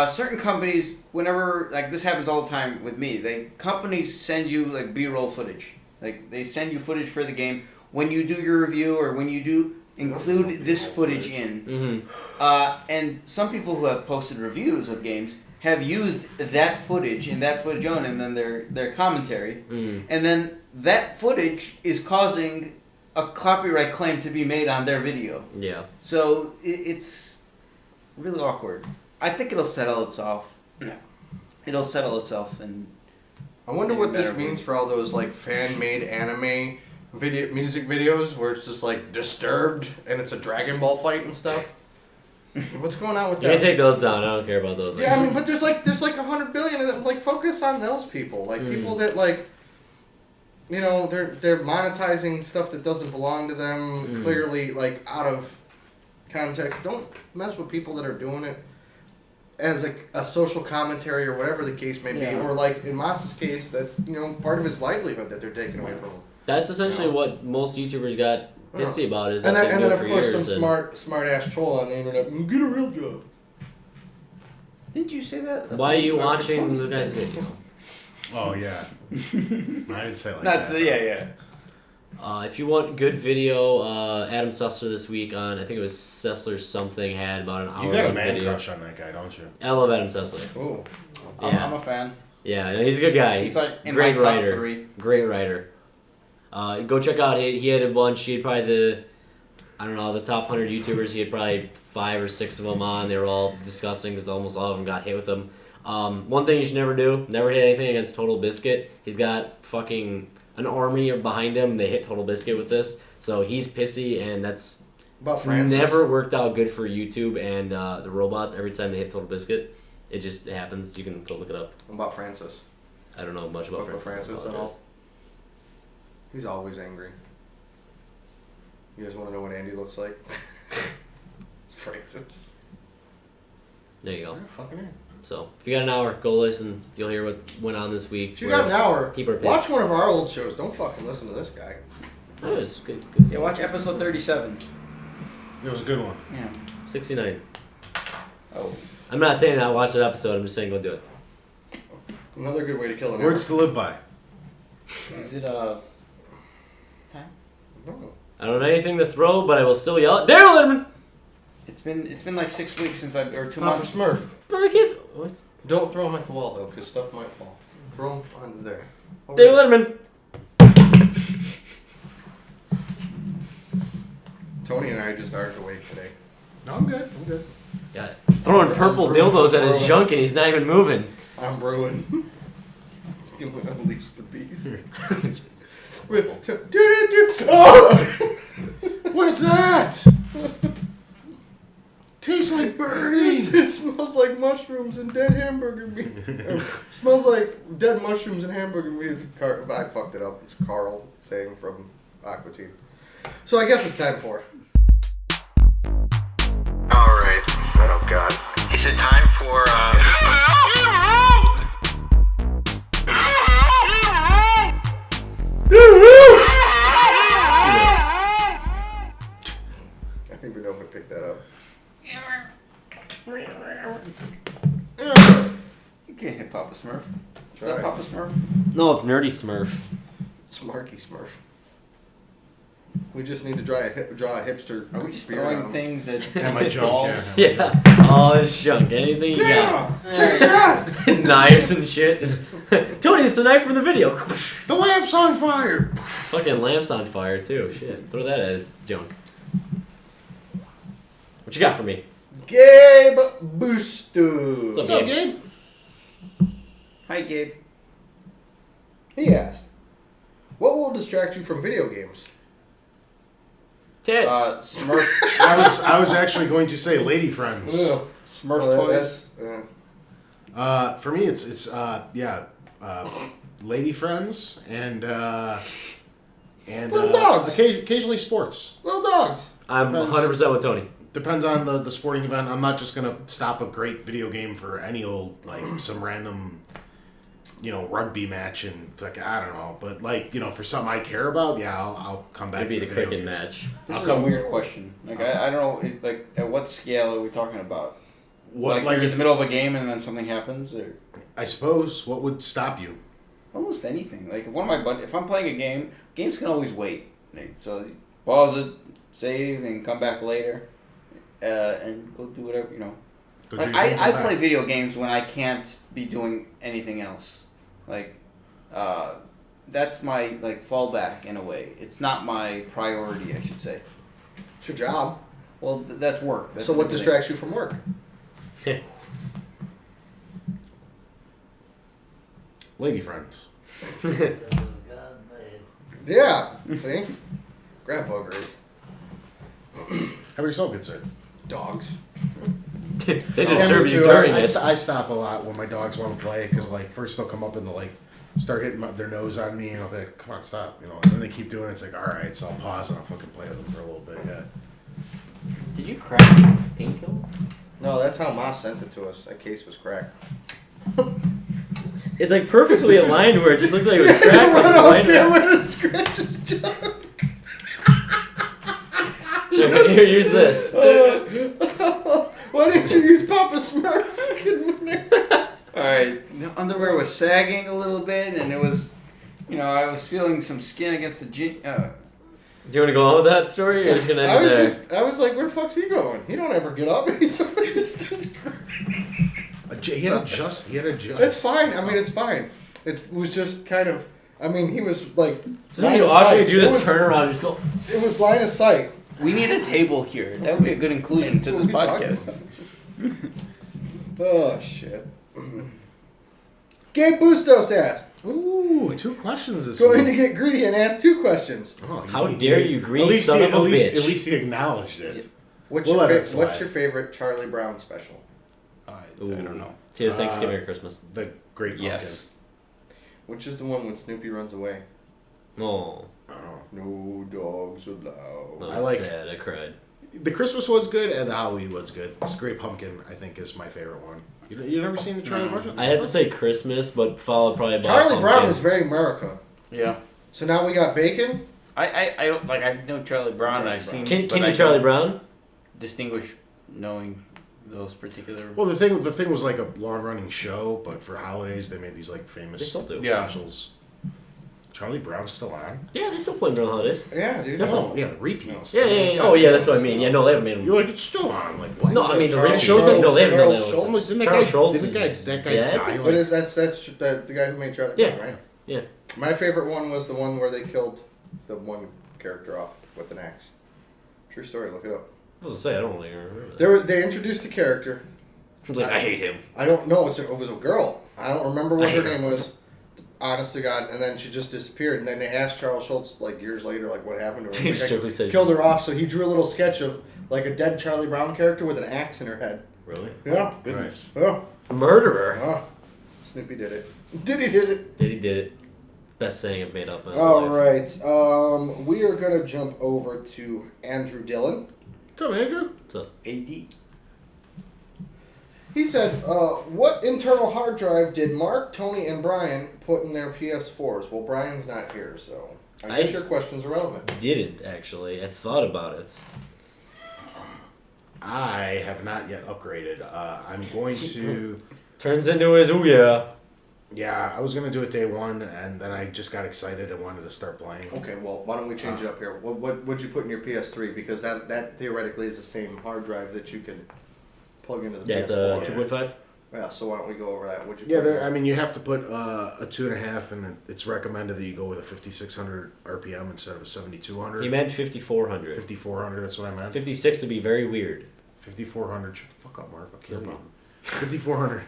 certain companies, whenever like this happens all the time with me, companies send you like B-roll footage. Like they send you footage for the game when you do your review or when you do include this footage in. Mm-hmm. And some people who have posted reviews of games have used that footage and that footage on, and then their commentary, and then that footage is causing a copyright claim to be made on their video. Yeah. So it's really awkward. I think it'll settle itself. Yeah. It'll settle itself, and I wonder what this better means for all those like fan-made anime music videos where it's just like Disturbed and it's a Dragon Ball fight and stuff. What's going on with You that? can take those down. I don't care about those. Yeah, I mean, but there's like 100 billion of them. Like, focus on those people. Like people that like, you know, they're monetizing stuff that doesn't belong to them. Clearly, like out of context. Don't mess with people that are doing it as a social commentary or whatever the case may be. Or like in Moss's case, that's part of his livelihood that they're taking away from him. That's essentially what most YouTubers got pissy about. Is and that then they do it of for course years some smart ass troll on the internet. Get a real job. Didn't you say that? Why are you watching the guy's video? Oh, yeah. I didn't say it like that. Yeah. If you want good video, Adam Sessler this week on, I think it was Sessler something, had about an hour You got a long man video. crush on that guy, don't you? I love Adam Sessler. Oh. Yeah. I'm a fan. Yeah, he's a good guy. He's like in great my top writer. 3. Great writer. Go check out. He had a bunch. He had probably the top 100 YouTubers. He had probably 5 or 6 of them on. They were all discussing because almost all of them got hit with them. One thing you should never do: never hit anything against Total Biscuit. He's got fucking an army behind him. They hit Total Biscuit with this, so he's pissy, and it's never worked out good for YouTube and the robots. Every time they hit Total Biscuit, it just happens. You can go look it up. What about Francis? I don't know much about Francis. I at all? apologize. He's always angry. You guys want to know what Andy looks like? It's Francis. There you go. Yeah, fucking hell. So if you got an hour, go listen. You'll hear what went on this week. If you got an hour, people are pissed. watch one of our old shows. Don't fucking listen to this guy. Oh, it's good. Yeah, watch episode 37. It was a good one. Yeah. 69. Oh. I'm not saying I watched that episode. I'm just saying go do it. Another good way to kill an Words to live by. Is it No. I don't have anything to throw, but I will still yell at Daryl Letterman. It's been like 6 weeks since or 2 Papa months. Smurf. But I can't. What's Don't throw them at the wall though, because stuff might fall. Throw them onto there. Over Daryl there. Letterman? Tony and I just argued away today. No, I'm good. I'm good. Yeah, throwing purple dildos at his junk and he's not even moving. I'm brewing. It's going to unleash the beast. Oh! What is that? Tastes like burning. It smells like mushrooms and dead hamburger meat. Smells like dead mushrooms and hamburger meat. I fucked it up. It's Carl saying from Aqua Teen. So I guess it's time for. Alright. Oh god. Is it time for I don't even know if I picked that up. You can't hit Papa Smurf. Is Try. that Papa Smurf? No, it's Nerdy Smurf. Smarky Smurf. We just need to draw a hipster. Are we just beard on throwing him. things at And my junk, balls? yeah. Yeah, all this junk. Anything you Yeah! got. Take that! Knives and shit. Just Tony, it's the knife from the video. The lamp's on fire. Fucking lamp's on fire too. Shit, throw that at his junk. What you got for me? Gabe Booster. What's up, What's up, Gabe? Gabe? Hi, Gabe. He asked, what will distract you from video games? Tits. Smurf. I was actually going to say lady friends. Smurf Well, toys. For me, it's lady friends and And Little dogs. occasionally sports. Little dogs. I'm 100% with Tony. Depends on the sporting event. I'm not just gonna stop a great video game for any old some random, rugby match and I don't know. But for something I care about, I'll come back. Maybe to the video cricket games. match. This is a weird question. I don't know. At what scale are we talking about? What you're in the middle of a game and then something happens, or I suppose what would stop you? almost anything. Like if I'm playing a game, games can always wait. So pause it, save, and come back later, and go do whatever Go do your thing, I come play back. video games when I can't be doing anything else. That's my fallback in a way. It's not my priority, I should say. It's your job. Well, that's work. That's So what everything. distracts you from work? Lady friends. Yeah. See? Grandpa agrees. How about yourself, good sir? Dogs. They Yeah, disturb me you too. during I it. stop a lot when my dogs want to play because first they'll come up and they'll start hitting their nose on me and I'll be like, come on, stop, And then they keep doing it. It's like, all right, so I'll pause and I'll fucking play with them for a little bit. Yeah. Did you crack painkiller? No, that's how Ma sent it to us. That case was cracked. It's perfectly aligned where it just looks like it was cracked. Like a line to scratch his junk. Here, use this. Why didn't you use Papa Smurf? Alright, the underwear was sagging a little bit, and it was, I was feeling some skin against the jean. Do you want to go on with that story, or are you just gonna end it there? I was like, where the fuck's he going? He don't ever get up. He's starts crying. He had adjust. It's fine. I mean, it's fine. It was just kind of. I mean, he was like. So when you awkwardly do this turnaround, just go. It was line of sight. We need a table here. That would be a good inclusion to this podcast. Oh shit. Gabe Bustos asked. Ooh, 2 questions this Going to week. get greedy and ask 2 questions. Oh, How dare you, greedy son of a bitch. At least he acknowledged it. What's We'll your let it slide. What's your favorite Charlie Brown special? I don't know. It's either Thanksgiving or Christmas. The Great Pumpkin. Yes. Which is the one when Snoopy runs away? Oh, I don't know. No dogs allowed. that I was like- sad. I cried. The Christmas one's good and the Halloween one's good. It's Great Pumpkin, I think, is my favorite one. You never seen the Charlie Brown? I have to say Christmas, but followed probably by Charlie Brown Pumpkin. was very America. Yeah. So now we got bacon. I don't I know Charlie Brown. Charlie I've Brown. seen. Can you Charlie Brown? distinguish knowing those particular? Well, the thing was like a long running show, but for holidays they made these famous They still do. Yeah. specials. Charlie Brown's still on. Yeah, they still play during the holidays. Yeah, dude. Definitely. Oh, yeah, the repeats. Yeah. Oh, yeah, that's what I mean. Yeah, no, they haven't made them. You're like, it's still on. Like, what? No, I mean the Charles repeats. Schultz- No, they haven't done Charles that. Schultz- one. Didn't Charles that Schultz guy, is that guy dead? die? But Like, that's the guy who made Charlie Yeah. Brown, right? Yeah. My favorite one was the one where they killed the one character off with an axe. True story. Look it up. I was gonna say I don't really remember that. They introduced a character. I was like, I hate him. I don't know. It was a girl. I don't remember what I her hate name her. was. Honest to God, and then she just disappeared. And then they asked Charles Schultz years later, what happened to her. He He's like, strictly said- killed her off. So he drew a little sketch of a dead Charlie Brown character with an axe in her head. Really? Yeah. Goodness. Oh. Murderer. Oh. Snoopy did it. Did it? Did he did it? Best saying I've made up in my All life. right. We are gonna jump over to Andrew Dillon. What's up, Andrew? What's up? AD. He said, what internal hard drive did Mark, Tony, and Bryan put in their PS4s? Well, Bryan's not here, so I guess your question's irrelevant. Didn't actually. I thought about it. I have not yet upgraded. I'm going to. Turns into his ooh yeah. Yeah, I was going to do it day one, and then I just got excited and wanted to start playing. Okay, well, why don't we change it up here? What'd you put in your PS3? Because that theoretically is the same hard drive that you can plug into the Yeah, it's PS4. a 2.5. Yeah, so why don't we go over that? What'd you Yeah, put in I mean, you have to put a 2.5, and it's recommended that you go with a 5,600 RPM instead of a 7,200. He meant 5,400. 5,400, that's what I meant. 56 would be very weird. 5,400. Shut the fuck up, Mark. I'll kill No you. problem. 5,400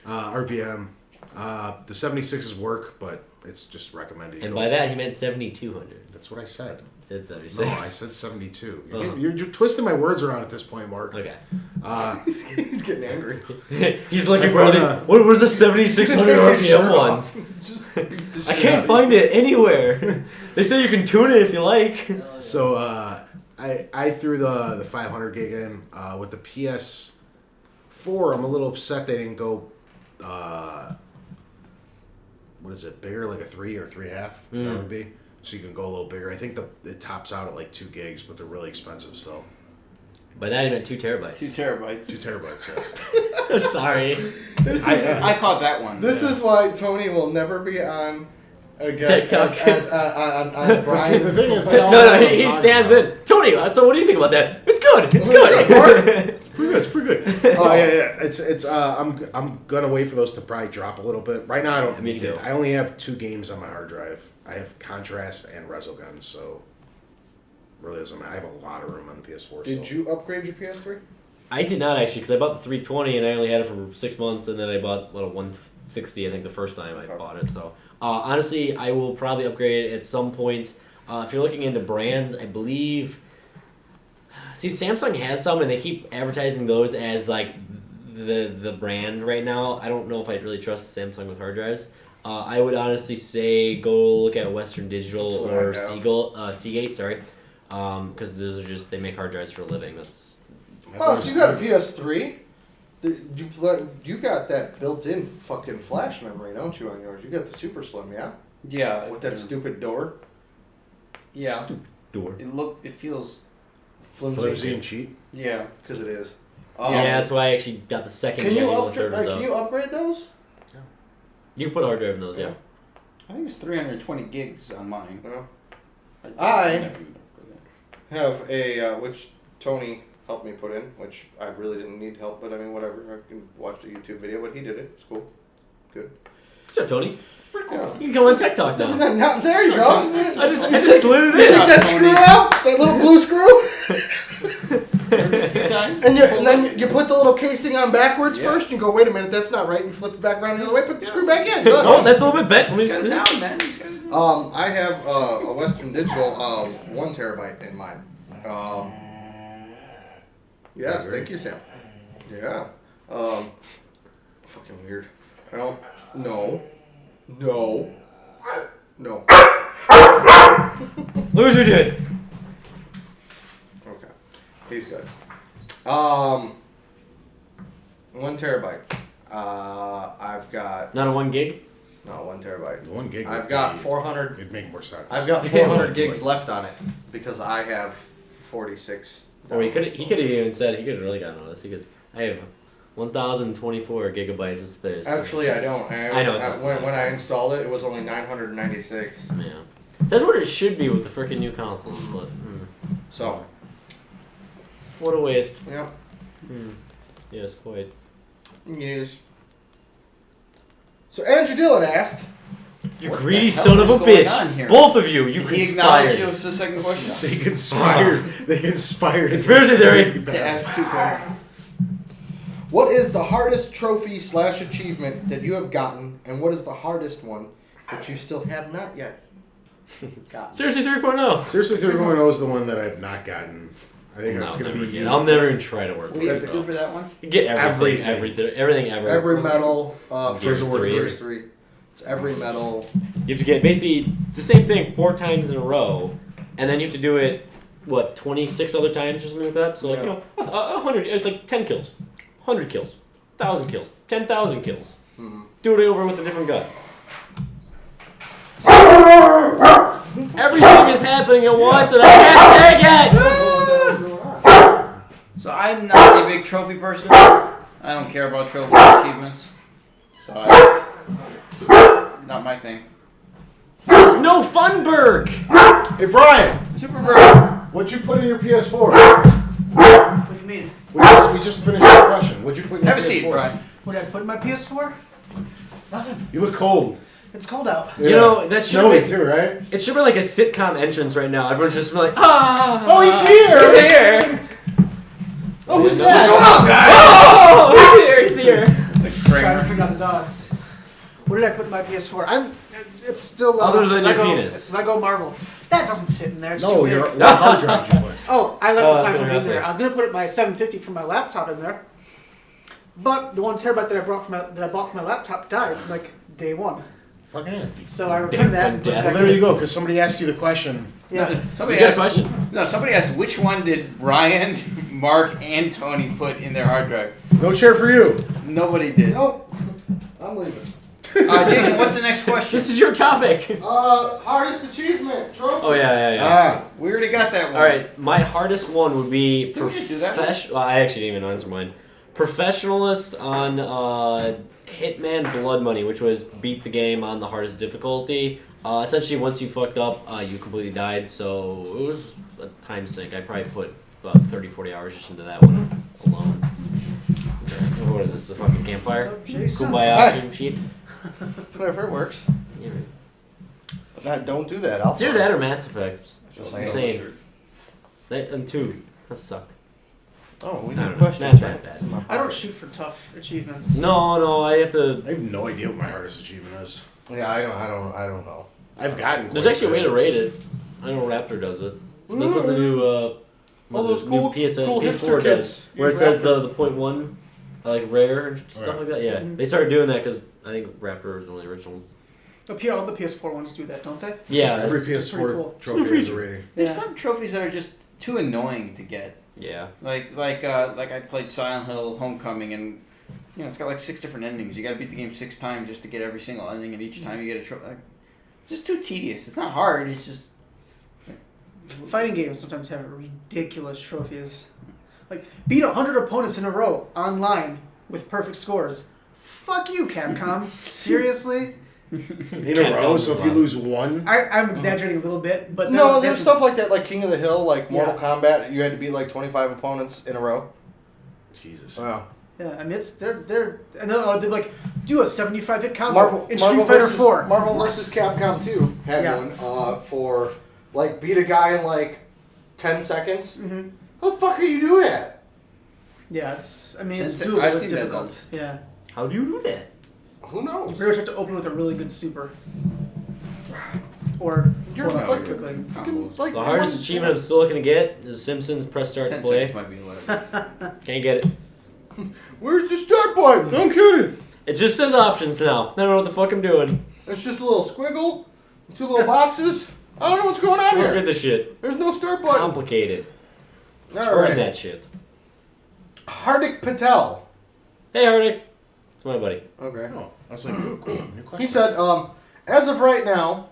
RPM. The 76s work, but it's just recommended. you And go- by that he meant 7,200. That's what I said. He said 76. No, I said 72. You're, Uh-huh. you're twisting my words around at this point, Mark. Okay. He's getting angry. He's looking I for all these. found What was the 7,600 Take his shirt RPM one? off. Just beat the I shit can't out find it anywhere. They say you can tune it if you like. So I threw the 500 gig in with the PS4. I'm a little upset they didn't go. What is it? Bigger, like a 3 or 3.5? That would be. So you can go a little bigger. I think it tops out at like 2 gigs, but they're really expensive still. By that I meant 2 terabytes. 2 terabytes. 2 terabytes, yes. Sorry. I caught that one. This is why Tony will never be on a guest TikTok. on See, the Bryan. thing is, they all know No, what I'm he talking stands about. in. Tony, so what do you think about that? It's good. It's good. It's pretty good. Oh yeah. It's I'm gonna wait for those to probably drop a little bit. Right now I don't Me need too. it. I only have 2 games on my hard drive. I have Contrast and Resogun, so really doesn't matter. I have a lot of room on the PS4. Did you upgrade your PS3? I did not actually, because I bought the 320 and I only had it for 6 months, and then I bought a 160. I think the first time I bought it. So honestly, I will probably upgrade it at some point. If you're looking into brands, I believe. See, Samsung has some, and they keep advertising those as like the brand right now. I don't know if I'd really trust Samsung with hard drives. I would honestly say go look at Western Digital That's what or I have. Seagate. Sorry, because those are just they make hard drives for a living. That's Oh, so you got a PS3? You got that built-in fucking flash memory, don't you, on yours? You got the Super Slim, yeah? Yeah. With that stupid door? Yeah. stupid door. It feels. Flimsy and cheap. Yeah. Because it is. Yeah, that's why I actually got the second Can gen you, and the third was can out. you upgrade those? You can put a hard drive in those, yeah. I think it's 320 gigs on mine. No. I I have a, which Tony helped me put in, which I really didn't need help, but I mean, whatever. I can watch the YouTube video, but he did it. It's cool. Good. Good job, Tony. It's pretty cool. Yeah. You can come on Tech Talk now. Now, there you go. I just slid it You in. take that screw out, that little blue screw, Times. and then you put the little casing on backwards Yeah. first. You go, wait a minute, that's not right. And you flip it back around the other way. Put the screw back in. Good. Oh, that's a little bit bent. Let me He's got see. it down, man. He's got it down. I have a Western Digital 1 terabyte in mine. Yes, thank you, Sam. Yeah. Fucking weird. I don't. No. Loser did. Okay. He's good. 1 terabyte. I've got. Not a 1 gig? No, 1 terabyte. 1 gig. I've would got be- 400. It'd make more sense. I've got 400 gigs left on it because I have 46. Or he could have even said, he could have really gotten on this. Because I have 1,024 gigabytes of space. Actually, I don't. I know it sounds When I installed it, it was only 996. Yeah. So that's what it should be with the freaking new consoles, but So, what a waste. yeah. Yes, quite. Yes. So Andrew Dillon asked, You What greedy the hell son of a is going on bitch. here? Both of you, you Did he acknowledge conspired. it was the second question? They conspired. They conspired. Conspiracy theory. To ask 2 questions. what is the hardest trophy / achievement that you have gotten, and what is the hardest one that you still have not yet gotten? Seriously 3.0. Seriously, 3.0 is the one that I've not gotten. I think No, it's going to never be. again. I'll never even try to work What with do you have it, to bro. do for that one? Get everything, Everything. everything ever. Every medal, Gears First 3. Gears 3. It's every medal. You have to get basically the same thing 4 times in a row, and then you have to do it, 26 other times or something like that? So, Yeah. 100, it's like 10 kills, 100 kills, 1,000 kills, 10,000 kills. Mhm. Do it over with a different gun. Everything is happening at once, and I can't take it! So I'm not a big trophy person. I don't care about trophy achievements. So not my thing. It's no Funberg! Hey, Brian, Super Bird. what'd you put in your PS4? What do you mean? We just finished the question. What'd you put in your Have a PS4? seat, Brian. What did I put in my PS4? Nothing. You look cold. It's cold out. You know, that should snowy be, too, right? it should be like a sitcom entrance right now. Everyone's just like, ah! Oh, he's here! He's here! Oh, who's What's that? going on, guys? Oh, he's here! It's a Trying to Kramer. figure out the dogs. What did I put in my PS4? It's still Other than your Lego, penis. It's Lego Marvel. That doesn't fit in there. It's No, too your big. what hard drive did you put? Oh, I Oh, left the so 500 in there. nothing. I was gonna put my 750 from my laptop in there, but the 1 terabyte that I bought for my laptop died like day 1. Fucking yeah. So I returned that. Death. Well, there you go, because somebody asked you the question. Yeah. Somebody You got a asked, question? No, somebody asked which one did Bryan, Mark, and Tony put in their hard drive. No chair for you. Nobody did. Nope. I'm leaving. Jason, what's the next question? This is your topic. Hardest achievement trophy. Oh, yeah. We already got that one. All right, my hardest one would be Didn't we just do that one? professional. I actually didn't even answer mine. Professionalist on Hitman Blood Money, which was beat the game on the hardest difficulty. Essentially, once you fucked up, you completely died. So it was a time sink. I probably put about 30, 40 hours just into that one alone. What is this? A fucking campfire? So, Jason. Kumbaya stream sheet. Whatever, it works. Yeah, right. Don't do that. I'll It's either that or Mass Effect. It's Just insane. And 2. That sucked. Oh, we I need don't know. questions. Not that bad. I don't shoot for tough achievements. No, I have to. I have no idea what my hardest achievement is. Yeah, I don't know. I've gotten. There's quite actually a way good. to rate it. I know Raptor does it. That's what the new All those cool PS4 hipster does, kids where it use says Raptor. the .1, like rare and stuff Right. like that. Yeah, they started doing that because I think Raptor was one of the original ones. All the PS4 ones do that, don't they? Yeah, Every that's- PS4 cool. trophy has a rating. There's Yeah. some trophies that are just too annoying to get. yeah. Like I played Silent Hill Homecoming, and it's got like 6 different endings. You got to beat the game 6 times just to get every single ending, and each time you get a trophy. Like, it's just too tedious. It's not hard. It's just Fighting games sometimes have ridiculous trophies. Like, beat 100 opponents in a row online with perfect scores. Fuck you, Capcom. Seriously? In a row, so if you lose one, I'm exaggerating a little bit, but No, that- there's stuff like that, like King of the Hill, like Mortal Yeah. Kombat. You had to beat like 25 opponents in a row. Jesus. Wow. Yeah, I mean they're like do a 75 hit combo Marvel, in Marvel Street Fighter versus, 4. Marvel vs. Capcom 2 had Yeah. one for like beat a guy in like 10 seconds. Mm-hmm. How the fuck are you doing that? Yeah, it's I've doable. It's seen that difficult. Yeah, How do you do that? Who you knows? pretty much have to open with a really good super, or You're pull it like, out quickly. fucking, like The hardest achievement I'm still looking to get is Simpsons Press Start to 10 Play. seconds might be whatever. Can't get it. Where's the start button? I'm kidding. It just says options now. I don't know what the fuck I'm doing. It's just a little squiggle, 2 little boxes. I don't know what's going on Look at here. this shit. There's no start button. Complicated. All Turn right. that shit. Hardik Patel. Hey, Hardik. It's my buddy. Okay. Oh, I was like, ooh, cool. New question. He said, as of right now,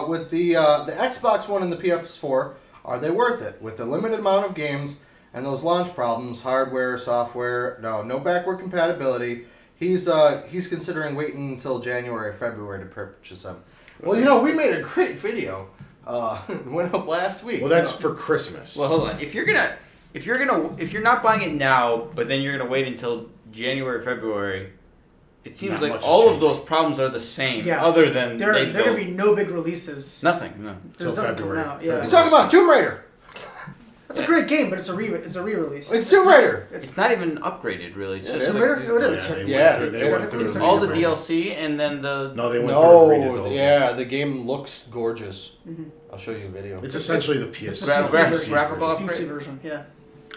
with the Xbox One and the PS4, are they worth it? With the limited amount of games and those launch problems, hardware, software, no backward compatibility, he's considering waiting until January or February to purchase them. Well, we made a great video. It went up last week. Well, that's for Christmas. Well, hold on. If you're not buying it now, but then you're gonna wait until January, February, it seems Not like much is all of changing. those problems are the same. Yeah. Other than There they are gonna built be no big releases. nothing. No. There's Till nothing February. coming out. Yeah, You're talking about Tomb Raider. it's a great game, but it's a re-release. It's Tomb Raider. It's not even upgraded really. It's Yeah, just it is. Tomb Raider? It is. Yeah, they Yeah, went through, it- went through it's and all the redid DLC and then the. No, they went through and redid the No, whole yeah, the game looks gorgeous. Mm-hmm. I'll show you a video. It's essentially the PS. Gra- PC gra- version. graphical PC upgrade. version. Yeah.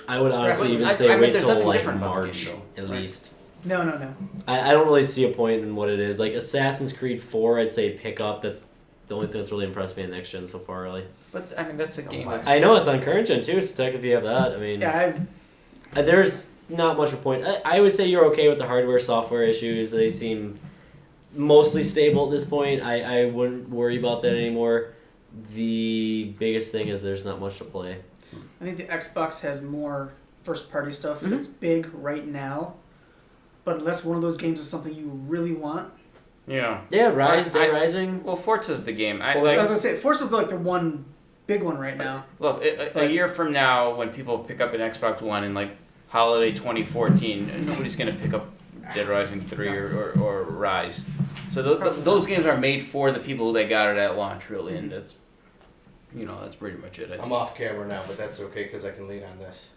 I would honestly Right, even I- say I meant wait there's till nothing like different about the March game, though. at Right. least. No. I don't really see a point in what it is. Like Assassin's Creed 4, I'd say pick up. That's the only thing that's really impressed me in next gen so far, really. But I mean that's a game. That's I know it's on current gen too, so technically you have that. I mean, Yeah, there's not much of a point. I would say you're okay with the hardware software issues. They seem mostly stable at this point. I wouldn't worry about that anymore. The biggest thing is there's not much to play. I think the Xbox has more first-party stuff Mm-hmm. that's big right now. But unless one of those games is something you really want, Yeah. Yeah, Rise, I- Dead Rising. Well, Forza's the game. I Well, so I like. was gonna say Forza's like the one big one right now. Look, a year from now, when people pick up an Xbox One in like holiday 2014, nobody's gonna pick up Dead Rising 3 or Rise. So those games are made for the people they got it at launch, really, and that's pretty much it. I I'm think. off camera now, but that's okay because I can lean on this.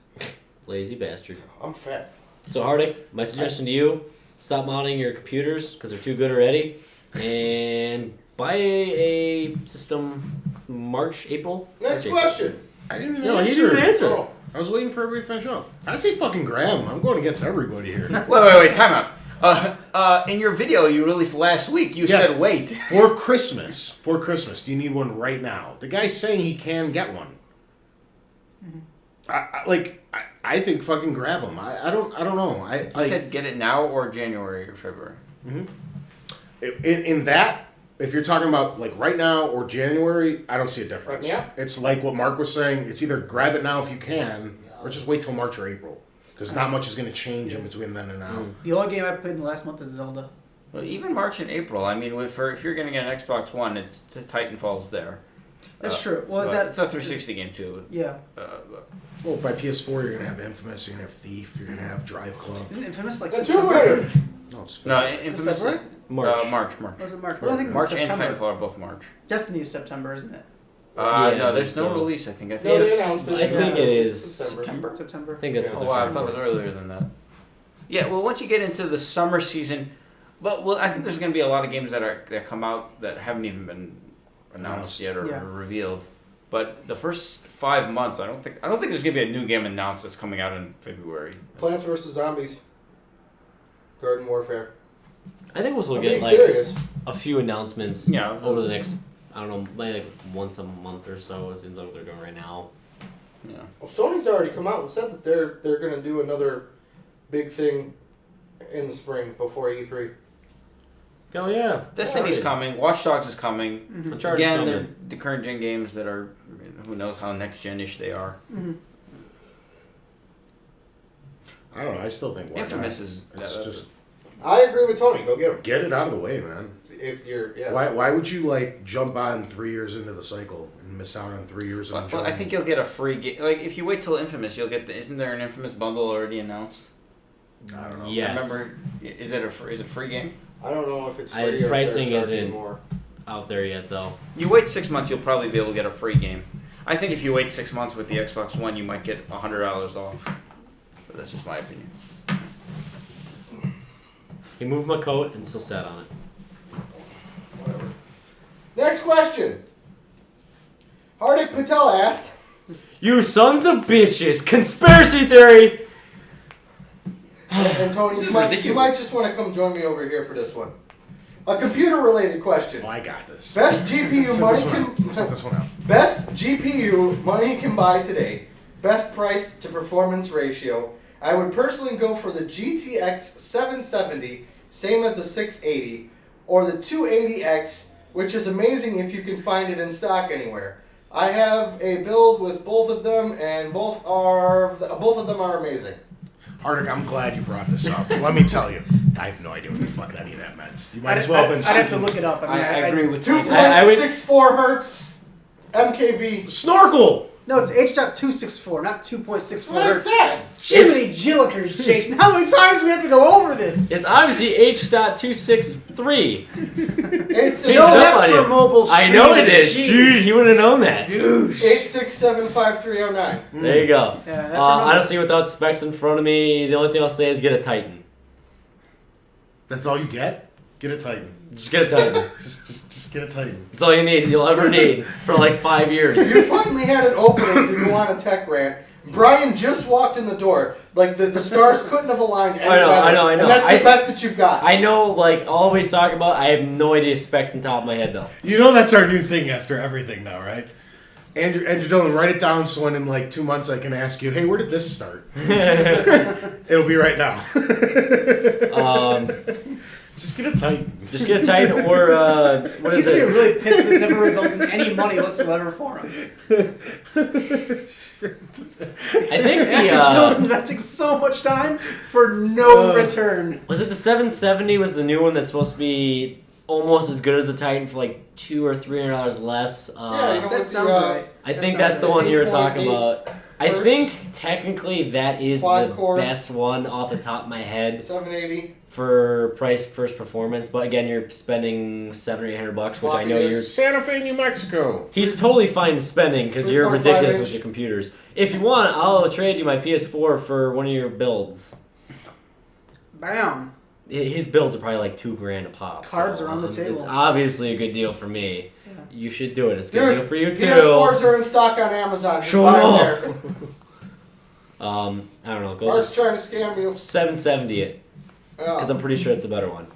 Lazy bastard. I'm fat. So Hardik, my suggestion to you: stop modding your computers because they're too good already, and buy a system March, April. Next March, April. question. I didn't even No, he answer. didn't answer. Oh, I was waiting for everybody to finish up. I say fucking grab him. I'm going against everybody here. Wait! Time out. In your video you released last week, you Yes. said wait. For Christmas. Do you need one right now? The guy's saying he can get one. I think fucking grab them. I don't know. You said get it now or January or February. In that, if you're talking about like right now or January, I don't see a difference. Yeah. It's like what Mark was saying. It's either grab it now if you can, or just wait till March or April, because not much is going to change in between then and now. The only game I played in the last month is Zelda. Well, even March and April. I mean, if you're going to get an Xbox One, it's Titanfall's there. That's true. Well, is But that it's a 360 game too? Yeah. Well, by PS4, you're going to have Infamous, you're going to have Thief, you're going to have Drive Club. Isn't Infamous like That's September? Tomb Raider. No, it's No, February. Infamous. February? March. March. Was it March? Well, I think March it's and September. Titanfall are both March. Destiny is September, isn't it? Yeah, No, there's no so- release. I think. I No, think they it's. announced it. I think it is September. September. I think that's Oh what wow, I they're thought it was shooting earlier than that. Yeah, well, once you get into the summer season, well, I think there's going to be a lot of games that come out that haven't even been announced yet or Yeah. revealed. But the first 5 months, I don't think there's going to be a new game announced that's coming out in February. Plants vs Zombies. Garden Warfare. for. I think we'll still I'm get being like serious. a few announcements Yeah. over the next, I don't know, maybe like once a month or so. It seems like what they're doing right now. Yeah. Well, Sony's already come out and said that they're going to do another big thing in the spring before E3. Oh yeah, Destiny's coming. Watch Dogs is coming. Uncharted's Again, coming. they're the current gen games that are, who knows how next gen-ish they are. I don't know. I still think why Infamous not? is. It's that's just I agree with Tony. Go get them. get it out of the way, man. If you're, yeah. Why would you like jump on 3 years into the cycle and miss out on 3 years of Well, enjoyment? I think you'll get a free game. Like if you wait till Infamous, you'll get. Isn't there an Infamous bundle already announced? I don't know. Yes. Remember, is it a free game? I don't know if it's I- free or pricing if they're charging isn't- more. Out there yet though. You wait 6 months, you'll probably be able to get a free game. I think if you wait 6 months with the Xbox One, you might get $100 off. But that's just my opinion. He moved my coat and still sat on it. Whatever. Next question. Hardik Patel asked, You sons of bitches! Conspiracy theory! and Tony, This you is might ridiculous. just want to come join me over here for this one. A computer-related question. Oh, I got this. Best GPU Set money this one out. can Set this one out. best GPU money can buy today. Best price to performance ratio. I would personally go for the GTX 770, same as the 680, or the 280X, which is amazing if you can find it in stock anywhere. I have a build with both of them, and both of them are amazing. Hardik, I'm glad you brought this up. Let me tell you, I have no idea what the fuck any of that meant. You might as well have been I'd have to speaking- look it up. I agree with you. 2.64 hertz MKV. Snorkel! No, it's H.264, not 2.64 That's what I hertz. said. Jiminy Jillikers, Jason. How many times do we have to go over this? It's obviously H.263. It's Jason, No, up that's on for you. mobile I know it streaming. is. Jeez. Dude, you would have known that. 8675309. There you go. Yeah, that's your number. Honestly, without specs in front of me, the only thing I'll say is get a Titan. That's all you get? Get a Titan. Just get a Titan. Just get a Titan. That's all you'll ever need for like 5 years. You finally had an opening to go on a tech rant. Bryan just walked in the door. Like, the stars couldn't have aligned any better. I know. And that's the best that you've got. I know, like, always talk about, I have no idea specs on top of my head, though. You know that's our new thing after everything now, right? Andrew Dillon, write it down so when in like 2 months I can ask you, hey, where did this start? It'll be right now. Just get a Titan. Just get a Titan or, what He's is going to be it? really pissed if this never results in any money whatsoever for him. I think Jill's the, investing so much time for no return. was it the 770 was the new one that's supposed to be almost as good as the Titan for like $200 or $300 less? Yeah, you know That what sounds the, right. I think sounds that's the right. one you were talking 8.8 about. I hertz. think technically that is Quad the core. best one off the top of my head 780. for price first performance. But again, you're spending $700 or $800, which I know Floppy you're. disk. Santa Fe, New Mexico. He's totally fine spending because you're 3.5 ridiculous inch. with your computers. If you want, I'll trade you my PS4 for one of your builds. Bam. His builds are probably like $2,000 a pop. Cards are on the table. It's obviously a good deal for me. Yeah. You should do it. It's a good Dude, deal for you too. PS4s are in stock on Amazon. Just Shut buy 'em up. there. I don't know. Go Mark's just trying to scam you. 770 it. because I'm pretty sure it's the better one.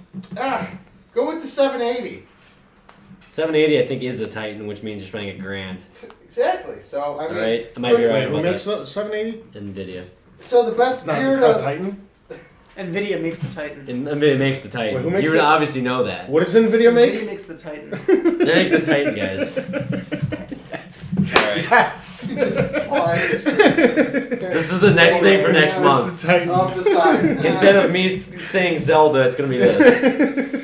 Go with the 780. 780, I think, is the Titan, which means you're spending $1,000. Exactly. So I mean, Right? I might be right. Wait, who about makes that. the 780? NVIDIA. So the best. It's not Titan. NVIDIA makes the Titan. NVIDIA makes the Titan. Wait, who makes You would the- obviously know that. What does NVIDIA make? NVIDIA makes the Titan. They make the Titan, guys. Alright. Yes. This is the next thing for next It's month. the Titan. Off the side. Instead of me saying Zelda, it's gonna be this.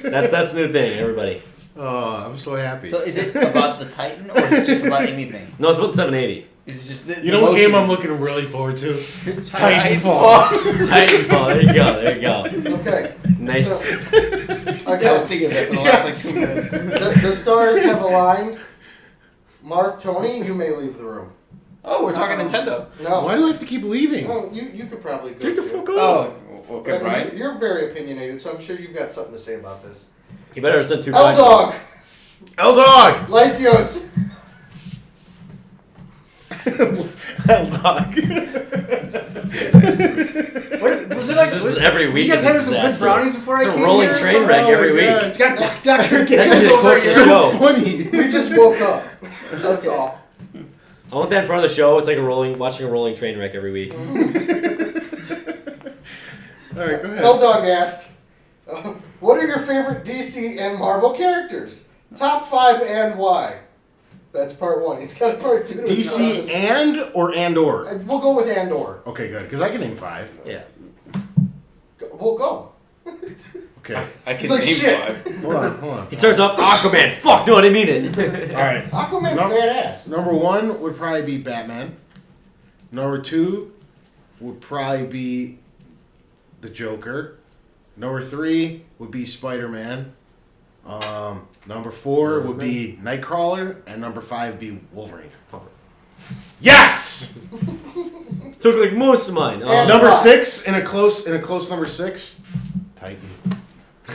That's the new thing, everybody. Oh, I'm so happy. So is it about the Titan or is it just about anything? No, it's about the 780. Is it just the You know what game motion? I'm looking really forward to? Titanfall. Titanfall. There you go. There you go. Okay. Nice. So, I was thinking of that for the last like 2 minutes. the stars have aligned. Mark, Tony, you may leave the room. Oh, we're talking Nintendo. No. Why do I have to keep leaving? No, you could probably go. Take the too. fuck off. Oh, But, okay, I mean, Bryan. you're very opinionated, so I'm sure you've got something to say about this. You better have sent 2 L-Dog, questions. L-Dog! Lysios. L-Dog. Was it like, This is every week. You guys is a having some good disaster. brownies before It's I a came rolling here or train something? wreck Oh my every God. week. It's got Dr. That's Gibbs just over the here. show. So funny. We just woke up. That's all. I want that in front of the show. It's like watching a rolling train wreck every week. All right, go ahead. L-Dog asked, what are your favorite DC and Marvel characters? Top 5 and why? That's part 1. He's got a part 2. DC and or? We'll go with and/or. Okay, good. Because I can name 5. Yeah. We'll go. Okay. I He's like, shit. Hold on. He starts off Aquaman. Fuck, no, I didn't mean it. All right. Aquaman's No. badass. Number 1 would probably be Batman. Number 2 would probably be the Joker. Number 3 would be Spider-Man. Number 4 would be Nightcrawler, and number 5 would be Wolverine. Yes. Took like most of mine. And Number why? 6 in a close number 6. Titan.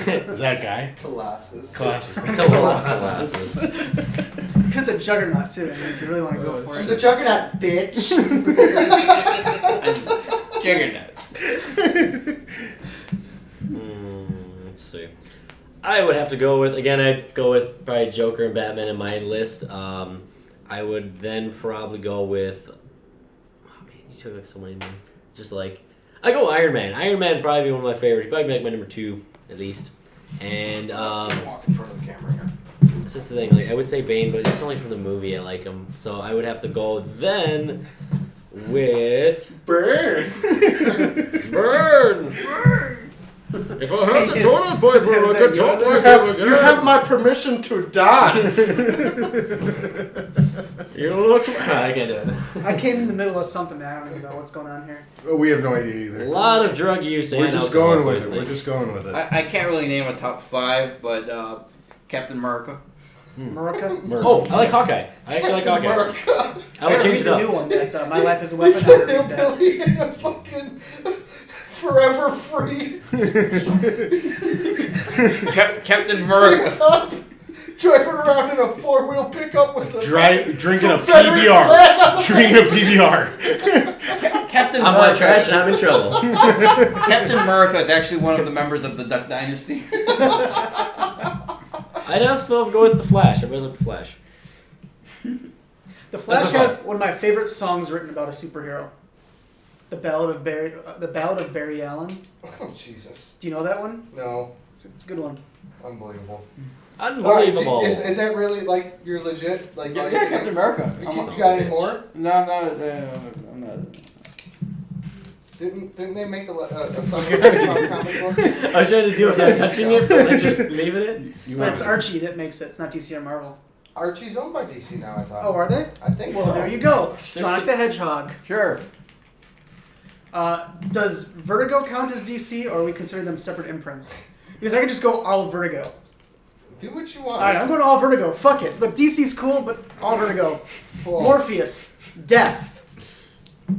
Is that guy? Colossus. Colossus. Colossus. Because of Juggernaut, too. I mean, if you really want to go for The it. Juggernaut, bitch. Juggernaut. Let's see. I would have to go with, again, I'd go with probably Joker and Batman in my list. I would then probably go with, oh man, you took like so many, man. Just like, I go Iron Man. Iron Man would probably be one of my favorites. He'd probably be like my number 2, at least. And, Walk in front of the camera here. that's just the thing, like, I would say Bane, but it's only from the movie I like him. So I would have to go then with Burn. Burn! If I had the toilet boys were like a talk like him You have again. my permission to dance. You look. I can't do it. I came in the middle of something. I don't even know what's going on here. We have no idea A either. lot of drug use and We're just alcohol going with it. poisoning. We're just going with it. I can't really name a top 5, but Captain America. America. Oh, I like Hawkeye. I actually like Hawkeye. America. I would change read it the new up. one. That's My Life is a He's Weapon. I a would read that. hillbilly in a fucking forever free. Captain America. Top, driving around in a 4-wheel pickup with a Drinking a Confederate PBR. flag on the Drinking a PBR. Captain I'm America. on trash and I'm in trouble. Captain America is actually one of the members of the Duck Dynasty. I'd also go with The Flash. Everybody's like The Flash. The Flash That's has one of my favorite songs written about a superhero. The Ballad of Barry Allen. Oh, Jesus. Do you know that one? No. It's a good one. Unbelievable. Unbelievable. Alright, is that really, like, you're legit? Like, Yeah, all yeah, you Captain America. You, I'm you a- got any more? No, I'm not. Didn't they make a song about comic book? I was trying to do it without touching it, but like just leaving it. But it's Archie that makes it. It's not DC or Marvel. Archie's owned by DC now, I thought. Oh, are they? I think Well, so. there you go. Sonic the Hedgehog. Sure. Does Vertigo count as DC, or we consider them separate imprints? Because I could just go all Vertigo. Do what you want. All right, I'm going all Vertigo. Fuck it. Look, DC's cool, but all Vertigo. Cool. Morpheus, Death.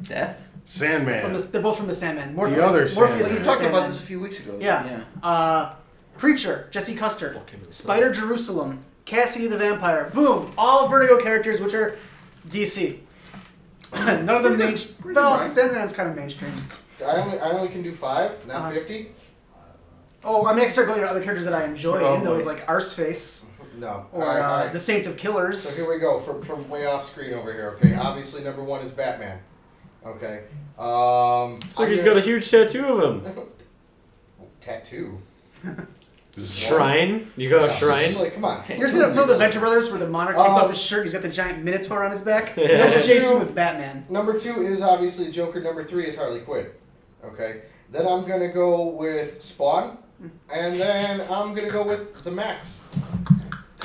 Death? Sandman. They're both from the Sandman. other Morpheus Sandman. is We the talked about Sandman. this a few weeks ago. Yeah. Preacher, Jesse Custer. Fucking Spider Jerusalem, Cassidy the Vampire. Boom! All Vertigo characters, which are DC. None of them mainstream. Well, right. Sandman's kind of mainstream. I only can do 5, not Uh-huh. 50. Oh, I mean, I can start going to other characters that I enjoy Oh, in those, boy. like Arseface No. or All right. the Saint of Killers. So here we go from way off screen over here. Okay, obviously number 1 is Batman. Okay. It's like he's got a huge tattoo of him. tattoo. Shrine? You got a shrine? Like, come on. You ever seen that film, The Venture Brothers, where the monarch takes off his shirt, he's got the giant minotaur on his back? Yeah. That's Jason with Batman. Number 2 is obviously Joker. Number 3 is Harley Quinn. Okay. Then I'm gonna go with Spawn, and then I'm gonna go with the Max.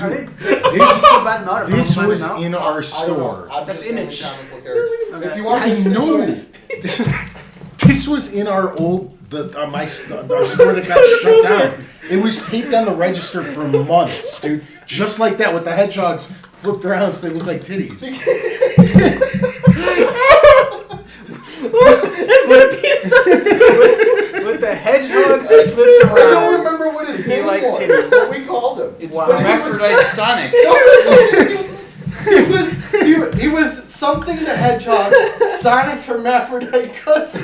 Are they? This was in our store. That's just Image. comic book characters. Okay. If you want I me to know. This was in our old our store that got shut down. It was taped on the register for months, dude. Just like that, with the hedgehogs flipped around so they look like titties. That's what it means. With the hedgehogs flipped I around. don't remember what his Be name like was. titties. What we called him. It's Wow. Hermaphrodite Sonic. He was something the Hedgehog, Sonic's hermaphrodite cousin.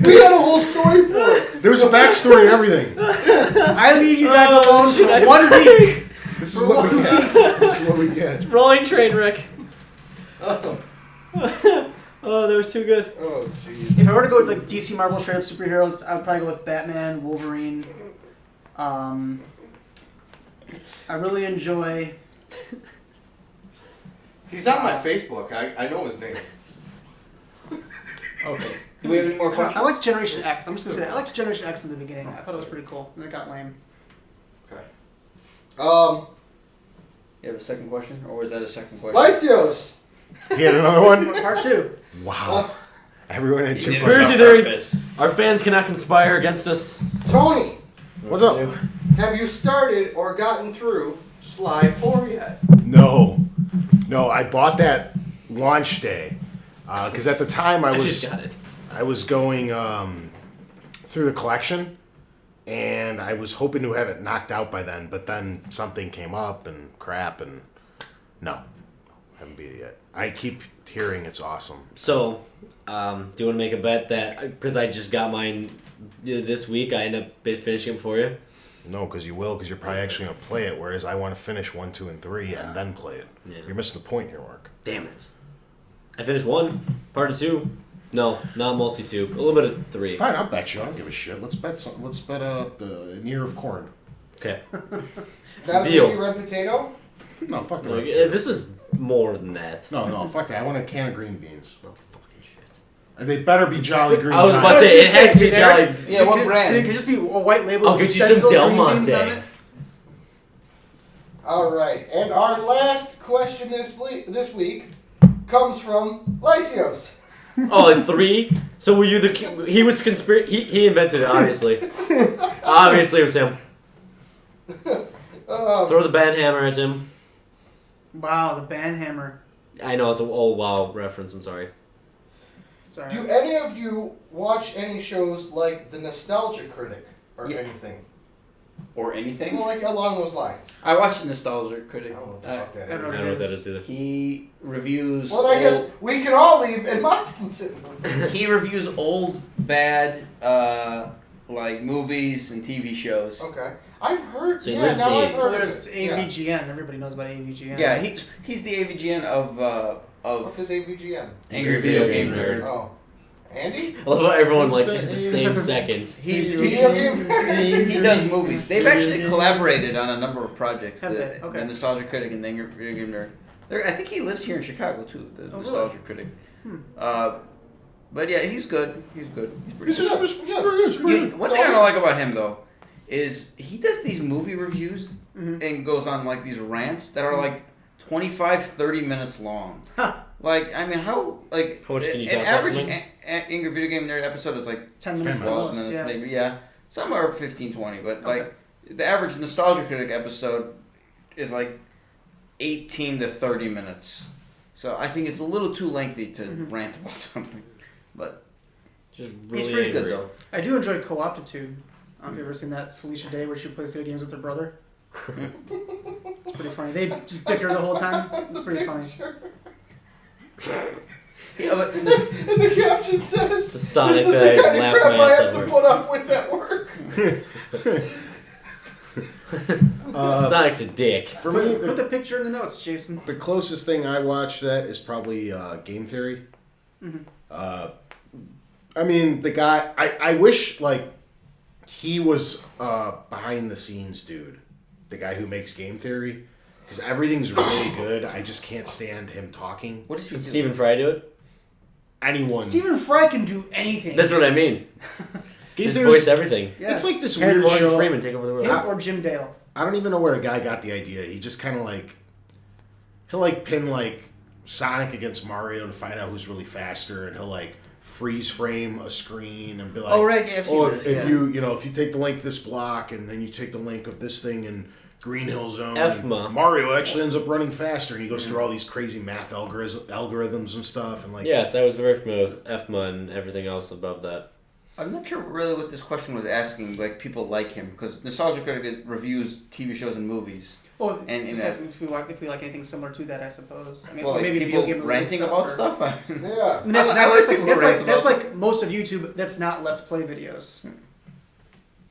We had a whole story for it. There was a backstory and everything. I leave you guys alone should for I 1 week. This is what we get. This is what we get. Rolling train wreck. Oh, Oh, that was too good. jeez. If I were to go with like DC Marvel straight up superheroes, I would probably go with Batman, Wolverine. I really enjoy. He's on my Facebook. I know his name. Okay. Do we have any more I questions? like Generation X. I'm just gonna say that. I liked Generation X in the beginning. I thought it was pretty cool. And it got lame. Okay. You have a second question, or was that a second question? Lysios. He had another one? Part 2. Wow. Everyone had two Conspiracy theory. Our fans cannot conspire against us. Tony, What's up? have you started or gotten through Sly 4 yet? No, I bought that launch day because at the time I just got it. I was going through the collection, and I was hoping to have it knocked out by then. But then something came up and crap, and no, haven't beat it yet. I keep hearing it's awesome. So, do you want to make a bet that because I just got mine this week, I end up finishing it for you? No, because you will, because you're probably actually gonna play it. Whereas I want to finish 1, 2, and 3, and then play it. Yeah. You're missing the point here, Mark. Damn it! I finished 1, part of 2. No, not mostly 2. A little bit of 3. Fine, I'll bet you. I don't give a shit. Let's bet something. Let's bet the An Ear of Corn. Okay. Not a Deal. baby red potato? No, fuck the No, red potato. this is more than that. No, fuck that. I want a can of green beans. Oh, fucking shit. And they better be Jolly Green I was about to Giants. say, it has to be Jolly. Yeah, what It brand? could just be a white label. I'll with get you some stencil Del green beans Monte. on it. All right. And our last question this week comes from Lysios. Oh, 3? So were you the... He was he invented it, obviously. Obviously it was him. Throw the band hammer at him. Wow, the band hammer. I know, it's a oh wow reference, I'm sorry. Sorry. Do any of you watch any shows like The Nostalgia Critic or Yeah. anything? Or anything? Well, like along those lines. I watched Nostalgia I Critic. don't know what the fuck that I don't I is. don't know what that is either. He reviews. Well, I guess we can all leave and Mott's can sit. He reviews old, bad, like movies and TV shows. Okay. I've heard. So he yeah, lives now the I've 80s. Well, heard. there's of it. Yeah. AVGN. Everybody knows about AVGN. Yeah, he's the AVGN What of is AVGN? Angry Video Game Nerd. Oh. Andy? I love how everyone like at the same second. He He does movies. They've actually collaborated on a number of projects. Have The, they? Okay. the Nostalgia Critic and the Angry Video Game Nerd. I think he lives here in Chicago too. The Oh, Nostalgia Critic. But yeah, he's good. He's good. He's pretty good. One thing I don't like about him though is he does these movie reviews and goes on like these rants that are like 25, 30 minutes long. Like, I mean, how much can you talk an about average something? Angry Video Game Nerd episode is like 10 minutes. 10 at 12 most, minutes, yeah. maybe, yeah. Some are 15, 20, but Okay. like the average Nostalgia Critic episode is like 18 to 30 minutes. So I think it's a little too lengthy to rant about something. But Just really he's pretty angry. good though. I do enjoy Co-optitude. I don't know if you've ever seen that. It's Felicia Day where she plays video games with her brother. It's pretty funny. They just bicker the whole time. It's pretty funny. Yeah, but And the caption says, It's a Sonic "This is that the kind of laughed crap my I ass have to over." put up with at work." Sonic's a dick. For me, Put the picture in the notes, Jason. the closest thing I watch that is probably Game Theory. I mean, the guy. I wish like he was behind the scenes dude, the guy who makes Game Theory, because everything's really good. I just can't stand him talking. What does he Did do? Stephen Fry do it? Anyone. Stephen Fry can do anything. That's what I mean. Game Just Theory's- voice everything. Yes. It's like this Harry weird Morgan show. Freeman take over the world. Him or Jim Dale. I don't even know where the guy got the idea. He just kind of like he'll like pin like Sonic against Mario to find out who's really faster, and he'll like freeze frame a screen and be like, Oh, right, yeah, I've seen oh, this, if yeah. you know if you take the link of this block and then you take the link of this thing in Green Hill Zone, FMA. Mario actually ends up running faster, and he goes through all these crazy math algorithms and stuff, and like Yes, I was very familiar with FMA and everything else above that. I'm not sure really what this question was asking. Like people like him because Nostalgia Critic reviews TV shows and movies. Well, And just that- like, if we like anything similar to that, I suppose. I mean, Well, or like maybe people video game ranting related about or- stuff. Yeah. I mean, that's, I like people who rant that's about like most of YouTube. That's not Let's Play videos.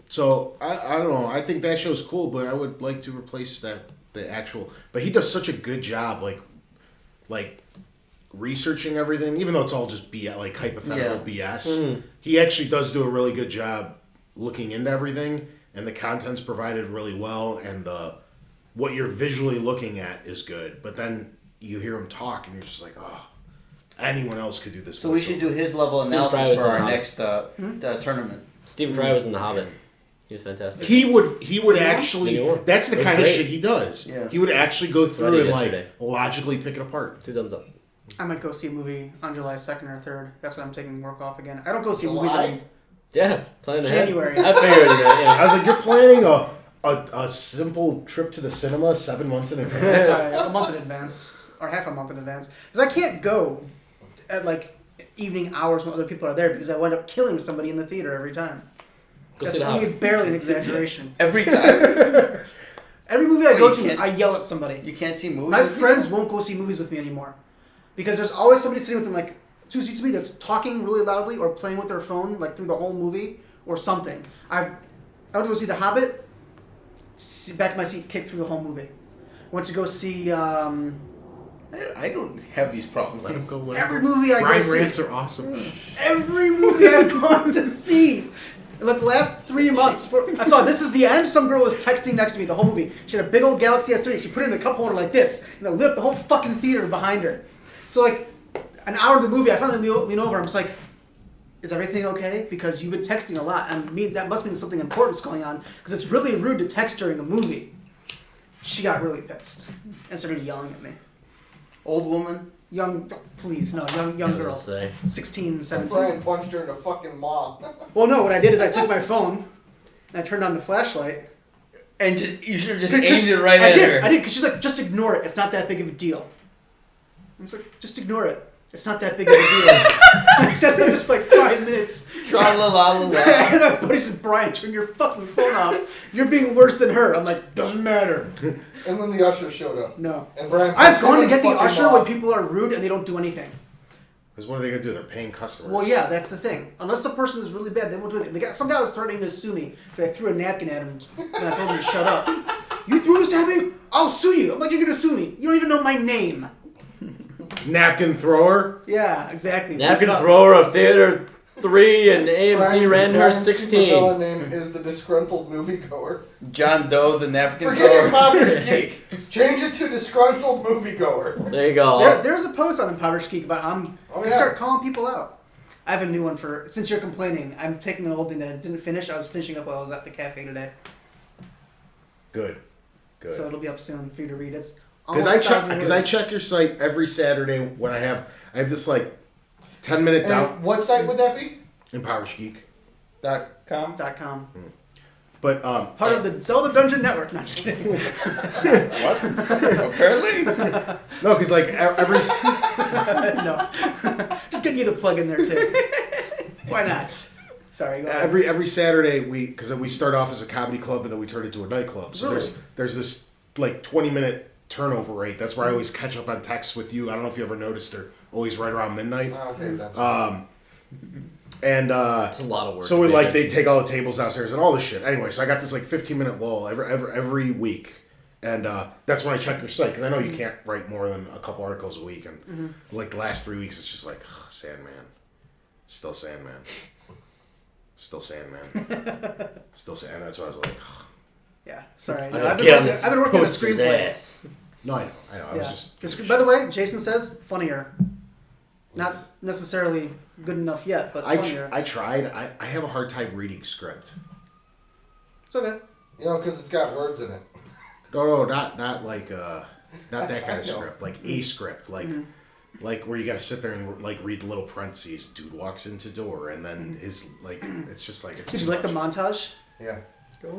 So I don't know. I think that show's cool, but I would like to replace the actual. But he does such a good job, like researching everything, even though it's all just BS, like hypothetical BS. He actually does do a really good job looking into everything, and the content's provided really well, and what you're visually looking at is good. But then you hear him talk, and you're just like, oh, anyone else could do this. So we should do his level Stephen Fry analysis was for our on. next tournament. Stephen Fry was in The Hobbit. He was fantastic. He would actually. New York. That's the It was kind of great. shit he does. Yeah. He would actually go Read through it and yesterday. like logically pick it apart. 2 thumbs up. I might go see a movie on July 2nd or 3rd. That's when I'm taking work off again. I don't go see July? movies anymore. Yeah, plan ahead. January. I figured that, I yeah. was like, you're planning a simple trip to the cinema 7 months in advance. A month in advance, or half a month in advance, because I can't go at like evening hours when other people are there because I wind up killing somebody in the theater every time. Go That's see The only Hobbit. barely an exaggeration. Every time. Every movie I Wait, go you to, can't- I yell at somebody. You can't see movies. My with friends people? won't go see movies with me anymore because there's always somebody sitting within like 2 seats of me that's talking really loudly or playing with their phone like through the whole movie or something. I went to go see The Hobbit. Back in my seat, kicked through the whole movie. Went to go see I don't have these problems. Let him go. every movie I Brian go rants see. are awesome. Every movie I've gone to see. In like the last 3 months, I saw This Is the End. Some girl was texting next to me the whole movie. She had a big old Galaxy S3. She put it in the cup holder like this, and it lit up the whole fucking theater behind her. So like, an hour of the movie, I finally lean over. I'm just like, is everything okay? Because you've been texting a lot, and that must mean something important's going on. Because it's really rude to text during a movie. She got really pissed and started yelling at me. Old woman. Young I girl. was gonna say. 16, 17. Brian punched her in the fucking maw. Well, no, what I did is I took my phone and I turned on the flashlight. And you should have just Because aimed it right I at did, her. I did, because she's like, just ignore it. It's not that big of a deal. I was like, just ignore it. It's not that big of a deal. I said that this for like 5 minutes. Tra-la-la-la-la. And my buddy said, Brian, turn your fucking phone off. You're being worse than her. I'm like, doesn't matter. And then the usher showed up. No. And Brian I've punched gone him to in get the fucking usher maw. when people are rude and they don't do anything. Because what are they gonna do? They're paying customers. Well, yeah, that's the thing. Unless the person is really bad, they won't do anything. Some guy was threatening to sue me because I threw a napkin at him and I told him to shut up. You threw this at me? I'll sue you. I'm like, you're gonna sue me. You don't even know my name. Napkin thrower. Yeah, exactly. Napkin Look it up. thrower of Theater 3 and AMC ran her Brian's 16. supervillain name is the disgruntled moviegoer. John Doe, the napkin Forget thrower. Impoverished Geek. Change it to disgruntled moviegoer. There you go. There's a post on Impoverished Geek about I'm Oh, gonna yeah. start calling people out. I have a new one for since you're complaining. I'm taking an old thing that I didn't finish. I was finishing up while I was at the cafe today, Good. so it'll be up soon for you to read. It's Because almost 1,000 I words. check your site every Saturday when I have this like 10-minute down And what site would that be? Impoverished Geek. .com. .com. But Part of the Zelda Dungeon Network. No, I'm just kidding. What? Apparently. no, because like every No. Just getting you the plug in there too. Why not? Sorry, go ahead. every Saturday because we start off as a comedy club and then we turn into a nightclub. So Really? there's this like 20-minute turnover rate. That's where I always catch up on texts with you. I don't know if you ever noticed, they're always right around midnight. Oh, okay, that's And It's a lot of work. so we to like make they it. take all the tables downstairs and all this shit. Anyway, so I got this like 15-minute lull every week, and that's when I check your site because I know you can't write more than a couple articles a week. And like the last 3 weeks, it's just like Sandman, still Sandman, still Sandman, still Sandman. That's what I was like. Yeah, sorry. I No, gotta I've been get on working, this I've been working on a poster's screenplay. ass. No, I know. I was Yeah. just. By the way, Jason says funnier. Not necessarily good enough yet, but funnier. I tried. I have a hard time reading script. It's okay. You know, because it's got words in it. No, not like not that kind I of know. script. Like a script, like where you got to sit there and like read the little parentheses. Dude walks into door, and then his like it's just like it's. Did you too like the much. montage? Yeah.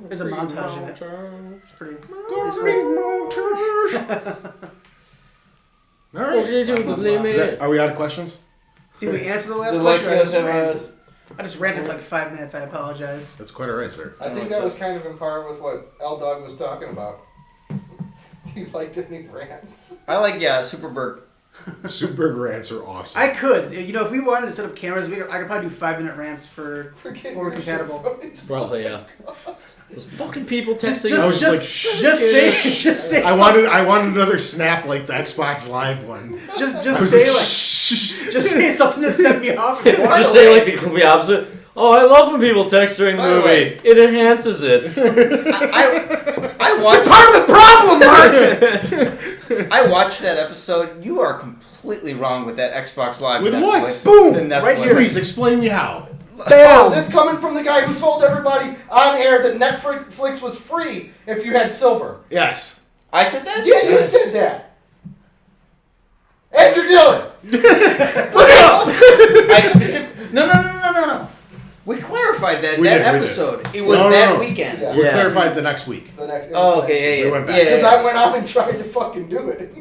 There's a montage in it. It's pretty All right. Are we out of questions? Did we answer the last The question? like I just, us have rant? I just ranted for like 5 minutes. I apologize. That's quite all right, sir. I think that was kind of in par with what L Dog was talking about. Do you like any rants? I like Superbird. Super grants are awesome. I could. You know, if we wanted to set up cameras, I could probably do 5-minute rants for Forget forward your compatible. shit, Tony. Probably, yeah. Those fucking people texting. I was just say I wanted another snap like the Xbox Live one. just say just say something to set me off. Just say like the complete opposite. Oh, I love when people text during the By the movie. way- It enhances it. I watched Part of the problem, Mark. I watched that episode. You are completely wrong with that Xbox Live. With Netflix. what? Boom! The Netflix. Right here. Please explain me how. Oh, this coming from the guy who told everybody on air that Netflix was free if you had silver. Yes. I said that? Yeah, you Yes. said that. Andrew Dillon. I specific. No. We clarified that We that did, we episode. It was No, that no. weekend. Yeah. We Yeah. clarified the next week. The next. Oh, okay, yeah. We went back. Yeah. Because I went on and tried to fucking do it.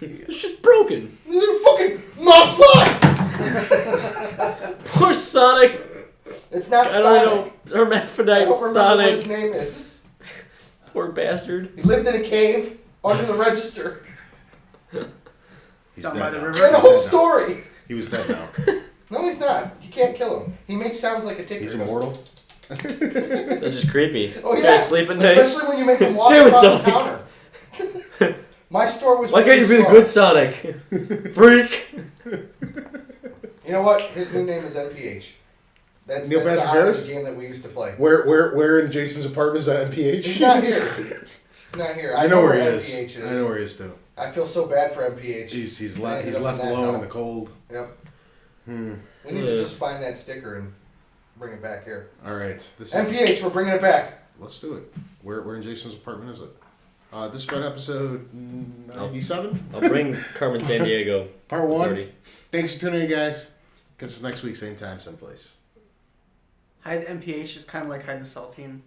It's just broken. They're fucking mouse line. Poor Sonic. It's not I don't Sonic. know. Hermaphrodite I don't remember what his Sonic. name is. Poor bastard. He lived in a cave under the register. He's Down dead by the now. river. For the He's whole dead now. story. He was dead now. No, he's not. You can't kill him. He makes sounds like a ticker. He's doesn't he? immortal. That's just creepy. Oh Can yeah. I sleep at night? Especially when you make him walk Damn it, across the Sonic. counter. My store was. Why can't you be the slow. good Sonic? Freak. You know what? His new name is NPH. That's Neil the Patrick honor of Harris? the game that we used to play. Where in Jason's apartment is that NPH? He's not here. He's not here. I know where he NPH is. I know where he is too. I feel so bad for MPH. He's They ended he's up left in that alone hell. in the cold. Yep. We need Yeah. to just find that sticker and bring it back here. All right. This MPH, we're bringing it back. Let's do it. Where in Jason's apartment is it? This has been episode 97. I'll bring Carmen San Diego. Part 1. 30. Thanks for tuning in, guys. Catch us next week, same time, same place. Hide the MPH is kind of like hide the saltine.